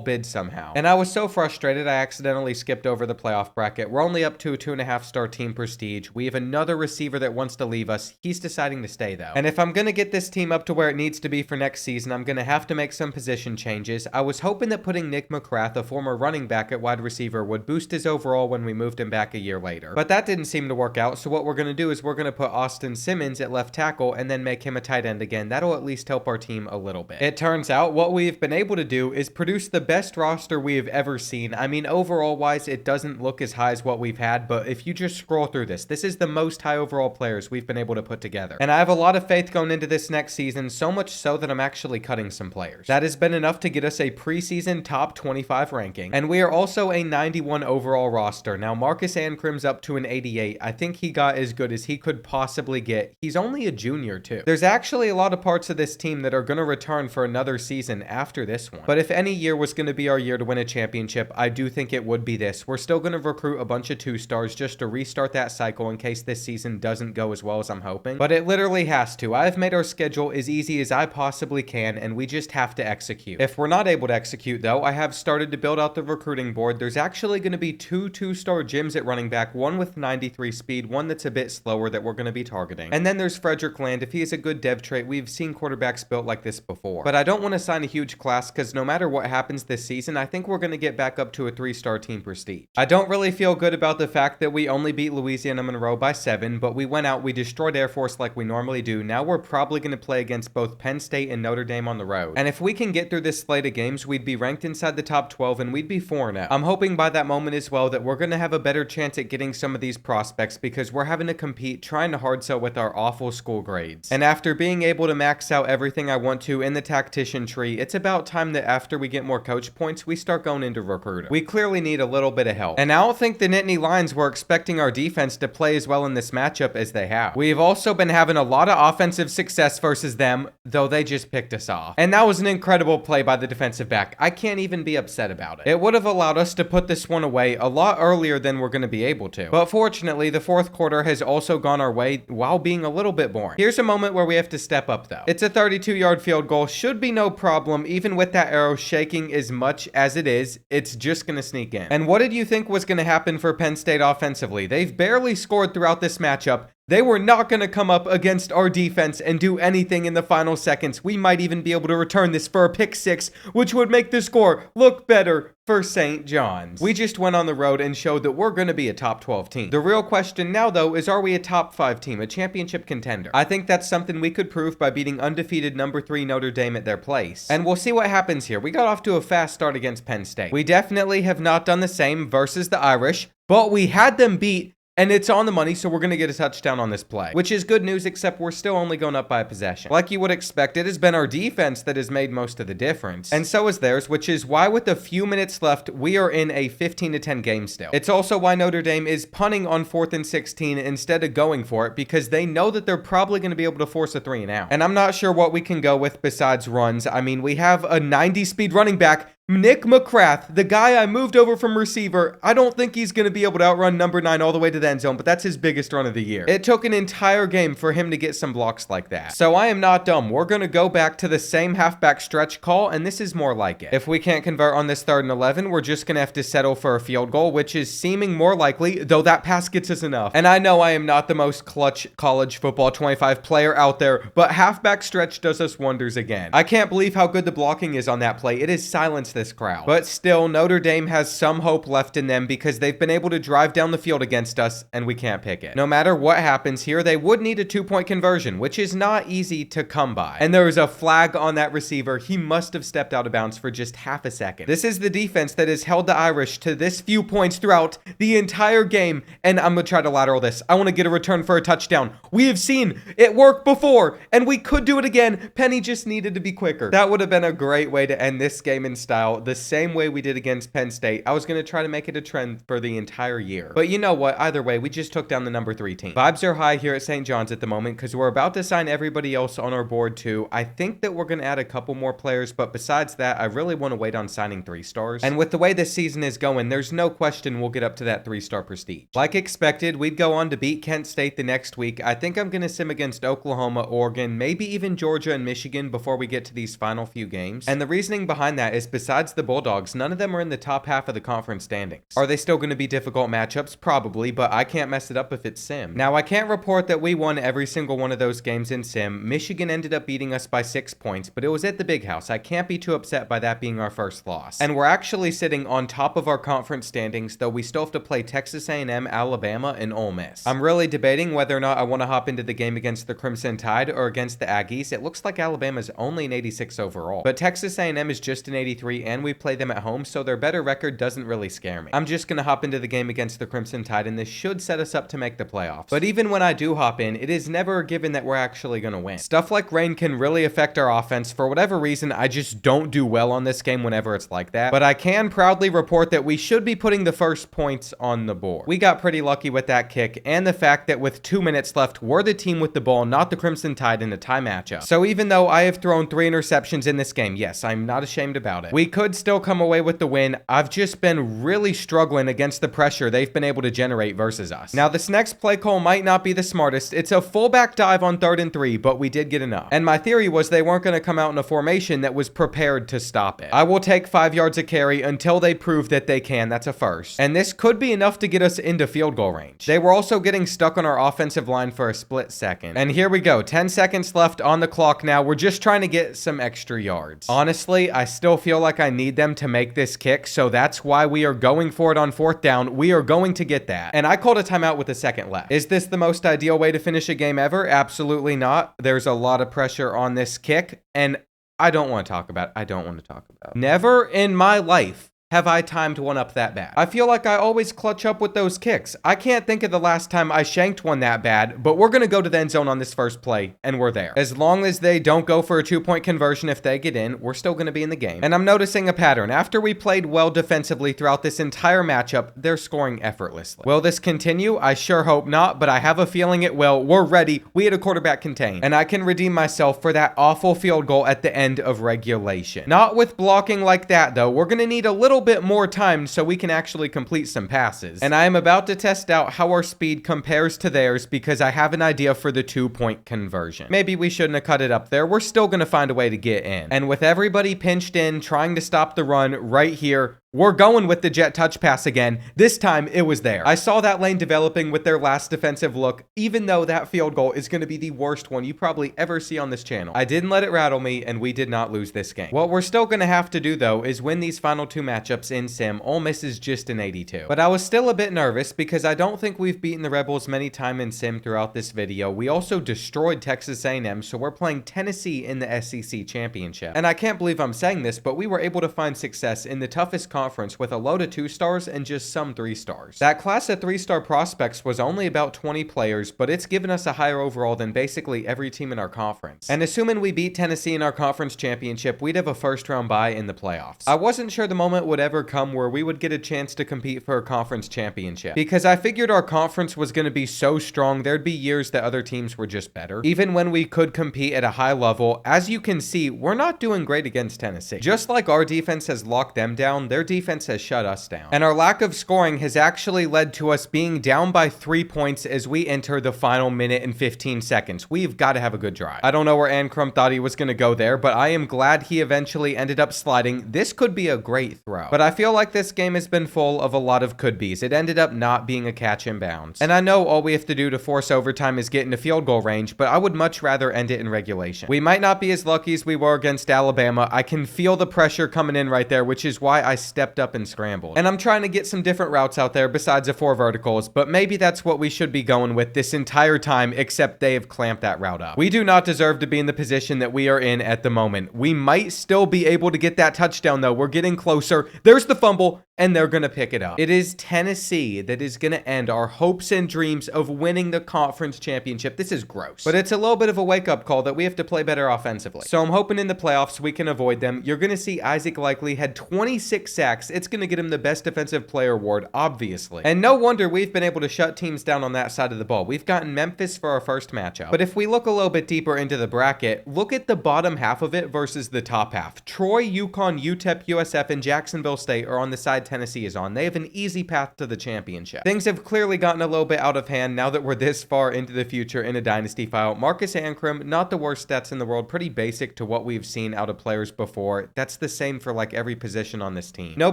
bid somehow. And I was so frustrated I accidentally skipped over the playoff bracket. We're only up to a 2.5-star team prestige. We have another receiver that wants to leave us. He's deciding to stay though. And if I'm going to get this team up to where it needs to be for next season, I'm going to have to make some position changes. I was hoping that putting Nick McCrath, a former running back at wide receiver, would boost his overall when we moved him back a year later. But that didn't seem to work out, so what we're going to do is we're going to put Austin Simmons at left tackle and then make him a tight end again. That'll at least help our team a little bit. It turns out what we've been able to do is produce the best roster we have ever seen. I mean, overall wise, it doesn't look as high as what we've had, but if you just scroll through this is the most high overall players we've been able to put together. And I have a lot of faith going into this next season, so much so that I'm actually cutting some players. That has been enough to get us a preseason top 25 ranking. And we are also a 91 overall roster. Now, Marcus Ancrum's up to an 88. I think he got as good as he could possibly get. He's only a junior too. There's actually a lot of parts of this team that are going to return for another season after this one. But if any year was going to be our year to win a championship, I do think it would be this. We're still going to recruit a bunch of 2-stars just to restart that cycle in case this season doesn't go as well as I'm hoping. But it literally has to. I've made our schedule as easy as I possibly can, and we just have to execute. If we're not able to execute though, I have started to build out the recruiting board. There's actually going to be 2 2-star gyms at running back, one with 93 speed, one that's a bit slower that we're going to be targeting. And then there's Frederick Land. If he has a good dev trait, we've seen quarterbacks built like this before. But I don't want to sign a huge class because no matter what happens this season, I think we're going to get back up to a 3-star team prestige. I don't really feel good about the fact that we only beat Louisiana Monroe by 7, but we went out, we destroyed Air Force like we normally do. Now we're probably going to play against both Penn State and Notre Dame on the road. And if we can get through this slate of games, we'd be ranked inside the top 12 and we'd be 4-0. I'm hoping by that moment as well that we're going to have a better chance at getting some of these prospects because we're having to compete trying to hard sell with our awful school grades. And after being able to max out everything I want to in the tactician tree, it's about time that after we get more coach points, we start going into recruiter. We clearly need a little bit of help. And I don't think the Nittany Lions were expecting our defense to play as well in this matchup as they have. We've also been having a lot of offensive success versus them, though they just picked us off. And that was an incredible play by the defensive back. I can't even be upset about it. It would have allowed us to put this one away a lot earlier than we're going to be able to. But fortunately, the fourth quarter has also gone our way while being a little bit boring. Here's a moment where we have to step up though. It's a 32-yard field goal. Should be no problem, even with that arrow shaking as much as it is. It's just going to sneak in. And what did you think was going to happen for Penn State offensively? They've barely scored throughout this matchup. They were not going to come up against our defense and do anything in the final seconds. We might even be able to return this for a pick six, which would make the score look better for St. John's. We just went on the road and showed that we're going to be a top 12 team. The real question now, though, is are we a top 5 team, a championship contender? I think that's something we could prove by beating undefeated number 3 Notre Dame at their place. And we'll see what happens here. We got off to a fast start against Penn State. We definitely have not done the same versus the Irish, but we had them beat. And it's on the money, so we're going to get a touchdown on this play, which is good news, except we're still only going up by a possession. Like you would expect, it has been our defense that has made most of the difference. And so is theirs, which is why with a few minutes left, we are in a 15-10 game still. It's also why Notre Dame is punting on 4th and 16 instead of going for it, because they know that they're probably going to be able to force a 3 and out. And I'm not sure what we can go with besides runs. I mean, we have a 90-speed running back, Nick McCrath, the guy I moved over from receiver. I don't think he's going to be able to outrun number 9 all the way to the end zone, but that's his biggest run of the year. It took an entire game for him to get some blocks like that. So I am not dumb. We're going to go back to the same halfback stretch call, and this is more like it. If we can't convert on this 3rd and 11, we're just going to have to settle for a field goal, which is seeming more likely, though that pass gets us enough. And I know I am not the most clutch college football 25 player out there, but halfback stretch does us wonders again. I can't believe how good the blocking is on that play. It has silenced this crowd. But still, Notre Dame has some hope left in them because they've been able to drive down the field against us, and we can't pick it. No matter what happens here, they would need a 2-point conversion, which is not easy to come by. And there is a flag on that receiver. He must have stepped out of bounds for just half a second. This is the defense that has held the Irish to this few points throughout the entire game, and I'm going to try to lateral this. I want to get a return for a touchdown. We have seen it work before, and we could do it again. Penny just needed to be quicker. That would have been a great way to end this game in style. The same way we did against Penn State. I was going to try to make it a trend for the entire year. But you know what? Either way, we just took down the number 3 team. Vibes are high here at St. John's at the moment because we're about to sign everybody else on our board too. I think that we're going to add a couple more players, but besides that, I really want to wait on signing 3 stars. And with the way this season is going, there's no question we'll get up to that 3-star prestige. Like expected, we'd go on to beat Kent State the next week. I think I'm going to sim against Oklahoma, Oregon, maybe even Georgia and Michigan before we get to these final few games. And the reasoning behind that is besides the Bulldogs, none of them are in the top half of the conference standings. Are they still going to be difficult matchups? Probably, but I can't mess it up if it's sim. Now, I can't report that we won every single one of those games in sim. Michigan ended up beating us by 6 points, but it was at the Big House. I can't be too upset by that being our first loss. And we're actually sitting on top of our conference standings, though we still have to play Texas A&M, Alabama, and Ole Miss. I'm really debating whether or not I want to hop into the game against the Crimson Tide or against the Aggies. It looks like Alabama's only an 86 overall, but Texas A&M is just an 83, and we play them at home, so their better record doesn't really scare me. I'm just going to hop into the game against the Crimson Tide, and this should set us up to make the playoffs. But even when I do hop in, it is never a given that we're actually going to win. Stuff like rain can really affect our offense. For whatever reason, I just don't do well on this game whenever it's like that. But I can proudly report that we should be putting the first points on the board. We got pretty lucky with that kick, and the fact that with 2 minutes left, we're the team with the ball, not the Crimson Tide in a tie matchup. So even though I have thrown 3 interceptions in this game, yes, I'm not ashamed about it. We could still come away with the win. I've just been really struggling against the pressure they've been able to generate versus us. Now, this next play call might not be the smartest. It's a fullback dive on 3rd and 3, but we did get enough. And my theory was they weren't going to come out in a formation that was prepared to stop it. I will take 5 yards of carry until they prove that they can. That's a first. And this could be enough to get us into field goal range. They were also getting stuck on our offensive line for a split second. And here we go. 10 seconds left on the clock now. We're just trying to get some extra yards. Honestly, I still feel like like I need them to make this kick, so that's why we are going for it on 4th down. We are going to get that. And I called a timeout with a second left. Is this the most ideal way to finish a game ever? Absolutely not. There's a lot of pressure on this kick, and I don't want to talk about it. Never in my life have I timed one up that bad. I feel like I always clutch up with those kicks. I can't think of the last time I shanked one that bad, but we're going to go to the end zone on this first play, and we're there. As long as they don't go for a 2-point conversion if they get in, we're still going to be in the game. And I'm noticing a pattern. After we played well defensively throughout this entire matchup, they're scoring effortlessly. Will this continue? I sure hope not, but I have a feeling it will. We're ready. We had a quarterback contained, and I can redeem myself for that awful field goal at the end of regulation. Not with blocking like that, though. We're going to need a little bit more time so we can actually complete some passes. And I am about to test out how our speed compares to theirs because I have an idea for the 2-point conversion. Maybe we shouldn't have cut it up there. We're still going to find a way to get in. And with everybody pinched in, trying to stop the run right here, we're going with the jet touch pass again. This time, it was there. I saw that lane developing with their last defensive look, even though that field goal is going to be the worst one you probably ever see on this channel. I didn't let it rattle me, and we did not lose this game. What we're still going to have to do, though, is win these final 2 matchups in Sim. Ole Miss is just an 82. But I was still a bit nervous because I don't think we've beaten the Rebels many times in Sim throughout this video. We also destroyed Texas A&M, so we're playing Tennessee in the SEC Championship. And I can't believe I'm saying this, but we were able to find success in the toughest conference with a load of 2 stars and just some 3 stars. That class of 3-star prospects was only about 20 players, but it's given us a higher overall than basically every team in our conference. And assuming we beat Tennessee in our conference championship, we'd have a first-round bye in the playoffs. I wasn't sure the moment would ever come where we would get a chance to compete for a conference championship, because I figured our conference was going to be so strong there'd be years that other teams were just better. Even when we could compete at a high level, as you can see, we're not doing great against Tennessee. Just like our defense has locked them down, their defense has shut us down. And our lack of scoring has actually led to us being down by 3 points as we enter the final minute and 15 seconds. We've got to have a good drive. I don't know where Ancrum thought he was going to go there, but I am glad he eventually ended up sliding. This could be a great throw. But I feel like this game has been full of a lot of could-be's. It ended up not being a catch in bounds. And I know all we have to do to force overtime is get into field goal range, but I would much rather end it in regulation. We might not be as lucky as we were against Alabama. I can feel the pressure coming in right there, which is why I stepped up and scrambled. And I'm trying to get some different routes out there besides the 4 verticals, but maybe that's what we should be going with this entire time, except they have clamped that route up. We do not deserve to be in the position that we are in at the moment. We might still be able to get that touchdown, though. We're getting closer. There's the fumble, and they're going to pick it up. It is Tennessee that is going to end our hopes and dreams of winning the conference championship. This is gross, but it's a little bit of a wake-up call that we have to play better offensively. So I'm hoping in the playoffs we can avoid them. You're going to see Isaac Likely had 26 sacks. It's going to get him the best defensive player award, obviously. And no wonder we've been able to shut teams down on that side of the ball. We've gotten Memphis for our first matchup. But if we look a little bit deeper into the bracket, look at the bottom half of it versus the top half. Troy, UConn, UTEP, USF, and Jacksonville State are on the side Tennessee is on. They have an easy path to the championship. Things have clearly gotten a little bit out of hand now that we're this far into the future in a dynasty file. Marcus Ancrum, not the worst stats in the world, pretty basic to what we've seen out of players before. That's the same for like every position on this team. No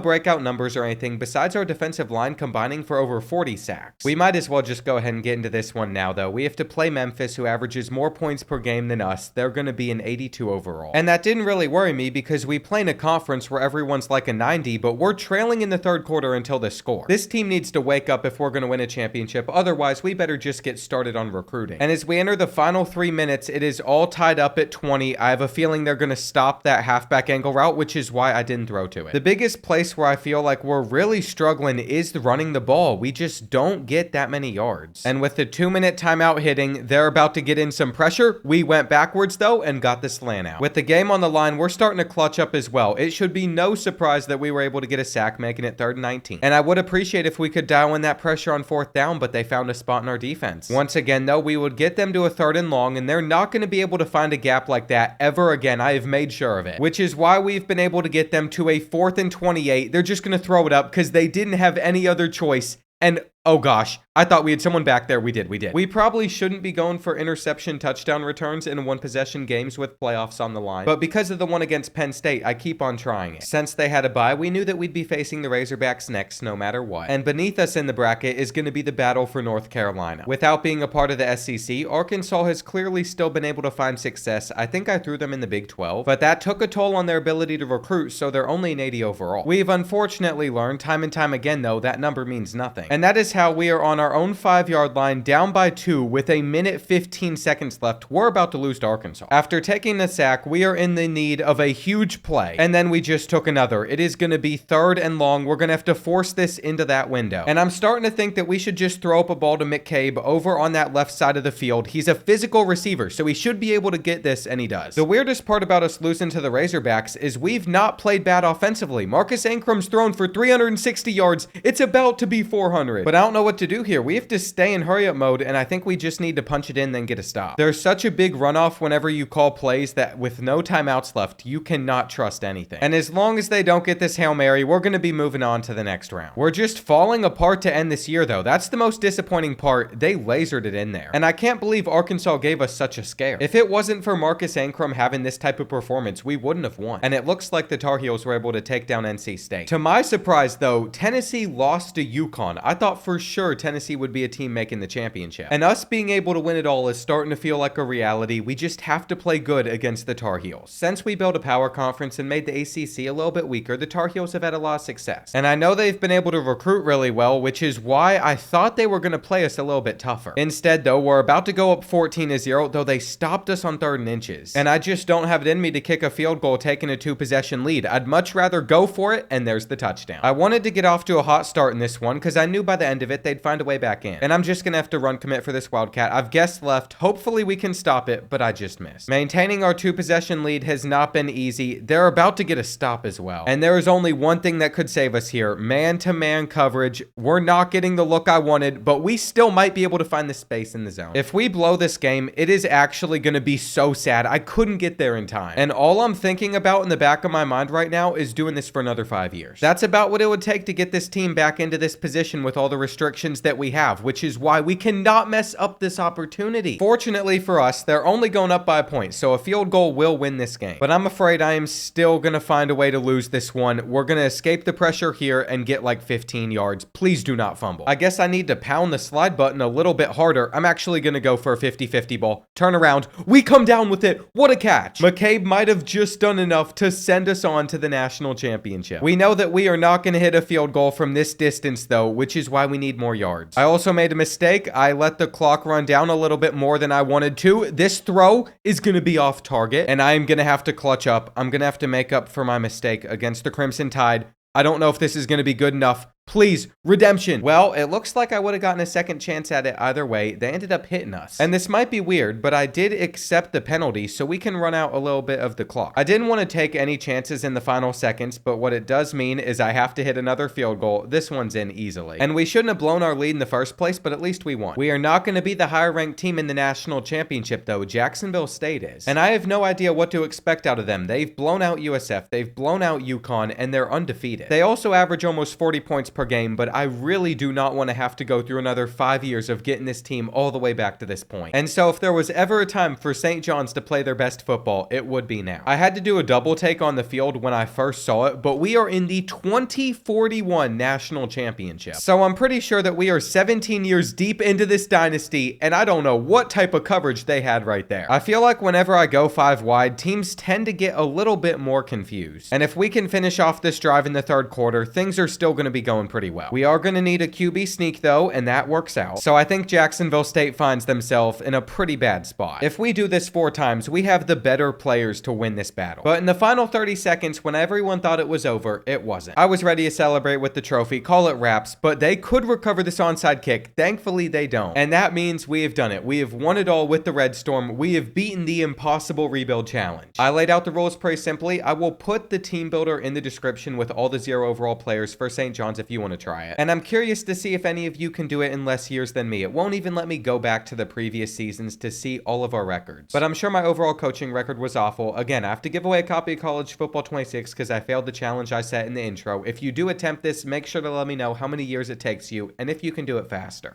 breakout numbers or anything besides our defensive line combining for over 40 sacks. We might as well just go ahead and get into this one now, though. We have to play Memphis, who averages more points per game than us. They're going to be an 82 overall. And that didn't really worry me because we play in a conference where everyone's like a 90, but we're trailing in the 3rd quarter until this score. This team needs to wake up if we're going to win a championship. Otherwise, we better just get started on recruiting. And as we enter the final 3 minutes, it is all tied up at 20. I have a feeling they're going to stop that halfback angle route, which is why I didn't throw to it. The biggest place where I feel like we're really struggling is running the ball. We just don't get that many yards. And with the 2-minute timeout hitting, they're about to get in some pressure. We went backwards though and got the slant out. With the game on the line, we're starting to clutch up as well. It should be no surprise that we were able to get a sack, making it 3rd and 19. And I would appreciate if we could dial in that pressure on 4th down, but they found a spot in our defense. Once again though, we would get them to a 3rd and long, and they're not going to be able to find a gap like that ever again. I have made sure of it, which is why we've been able to get them to a 4th and 28. They're just going to throw it up because they didn't have any other choice. And Oh gosh, I thought we had someone back there. We did. We probably shouldn't be going for interception touchdown returns in one possession games with playoffs on the line, but because of the one against Penn State, I keep on trying it. Since they had a bye, we knew that we'd be facing the Razorbacks next no matter what. And beneath us in the bracket is going to be the battle for North Carolina. Without being a part of the SEC, Arkansas has clearly still been able to find success. I think I threw them in the Big 12, but that took a toll on their ability to recruit, so they're only an 80 overall. We've unfortunately learned time and time again, though, that number means nothing. And that is how we are on our own 5-yard line, down by 2 with a minute 15 seconds left. We're about to lose to Arkansas. After taking a sack, we are in the need of a huge play, and then we just took another. It is going to be 3rd and long. We're going to have to force this into that window. And I'm starting to think that we should just throw up a ball to McCabe over on that left side of the field. He's a physical receiver, so he should be able to get this, and he does. The weirdest part about us losing to the Razorbacks is we've not played bad offensively. Marcus Ancrum's thrown for 360 yards. It's about to be 400. But I don't know what to do here. We have to stay in hurry up mode, and I think we just need to punch it in, then get a stop. There's such a big runoff whenever you call plays that with no timeouts left, you cannot trust anything. And as long as they don't get this Hail Mary, we're going to be moving on to the next round. We're just falling apart to end this year, though. That's the most disappointing part. They lasered it in there. And I can't believe Arkansas gave us such a scare. If it wasn't for Marcus Ancrum having this type of performance, we wouldn't have won. And it looks like the Tar Heels were able to take down NC State. To my surprise, though, Tennessee lost to UConn. I thought for sure Tennessee would be a team making the championship. And us being able to win it all is starting to feel like a reality. We just have to play good against the Tar Heels. Since we built a power conference and made the ACC a little bit weaker, the Tar Heels have had a lot of success. And I know they've been able to recruit really well, which is why I thought they were going to play us a little bit tougher. Instead, though, we're about to go up 14-0, though they stopped us on 3rd and inches. And I just don't have it in me to kick a field goal taking a 2-possession lead. I'd much rather go for it, and there's the touchdown. I wanted to get off to a hot start in this one because I knew by the end of it, they'd find a way back in. And I'm just going to have to run commit for this Wildcat. I've guessed left. Hopefully we can stop it, but I just missed. Maintaining our 2-possession lead has not been easy. They're about to get a stop as well. And there is only one thing that could save us here. Man-to-man coverage. We're not getting the look I wanted, but we still might be able to find the space in the zone. If we blow this game, it is actually going to be so sad. I couldn't get there in time. And all I'm thinking about in the back of my mind right now is doing this for another 5 years. That's about what it would take to get this team back into this position with all the restrictions that we have, which is why we cannot mess up this opportunity. Fortunately for us, they're only going up by a point, so a field goal will win this game. But I'm afraid I am still going to find a way to lose this one. We're going to escape the pressure here and get like 15 yards. Please do not fumble. I guess I need to pound the slide button a little bit harder. I'm actually going to go for a 50-50 ball. Turn around. We come down with it. What a catch. McCabe might have just done enough to send us on to the national championship. We know that we are not going to hit a field goal from this distance, though, which is why we need more yards. I also made a mistake. I let the clock run down a little bit more than I wanted to. This throw is going to be off target, and I am going to have to clutch up. I'm going to have to make up for my mistake against the Crimson Tide. I don't know if this is going to be good enough. Please, redemption. Well, it looks like I would have gotten a second chance at it either way. They ended up hitting us. And this might be weird, but I did accept the penalty so we can run out a little bit of the clock. I didn't want to take any chances in the final seconds, but what it does mean is I have to hit another field goal. This one's in easily. And we shouldn't have blown our lead in the first place, but at least we won. We are not going to be the higher ranked team in the national championship, though. Jacksonville State is. And I have no idea what to expect out of them. They've blown out USF, they've blown out UConn, and they're undefeated. They also average almost 40 points per game, but I really do not want to have to go through another 5 years of getting this team all the way back to this point. And so if there was ever a time for St. John's to play their best football, it would be now. I had to do a double take on the field when I first saw it, but we are in the 2041 national championship. So I'm pretty sure that we are 17 years deep into this dynasty, and I don't know what type of coverage they had right there. I feel like whenever I go 5 wide, teams tend to get a little bit more confused. And if we can finish off this drive in the third quarter, things are still going to be going pretty well. We are going to need a QB sneak, though, and that works out. So I think Jacksonville State finds themselves in a pretty bad spot. If we do this 4 times, we have the better players to win this battle. But in the final 30 seconds, when everyone thought it was over, it wasn't. I was ready to celebrate with the trophy, call it wraps, but they could recover this onside kick. Thankfully, they don't. And that means we have done it. We have won it all with the Red Storm. We have beaten the impossible rebuild challenge. I laid out the rules pretty simply. I will put the team builder in the description with all the 0 overall players for St. John's if you you want to try it. And I'm curious to see if any of you can do it in less years than me. It won't even let me go back to the previous seasons to see all of our records. But I'm sure my overall coaching record was awful. Again, I have to give away a copy of College Football 26 because I failed the challenge I set in the intro. If you do attempt this, make sure to let me know how many years it takes you and if you can do it faster.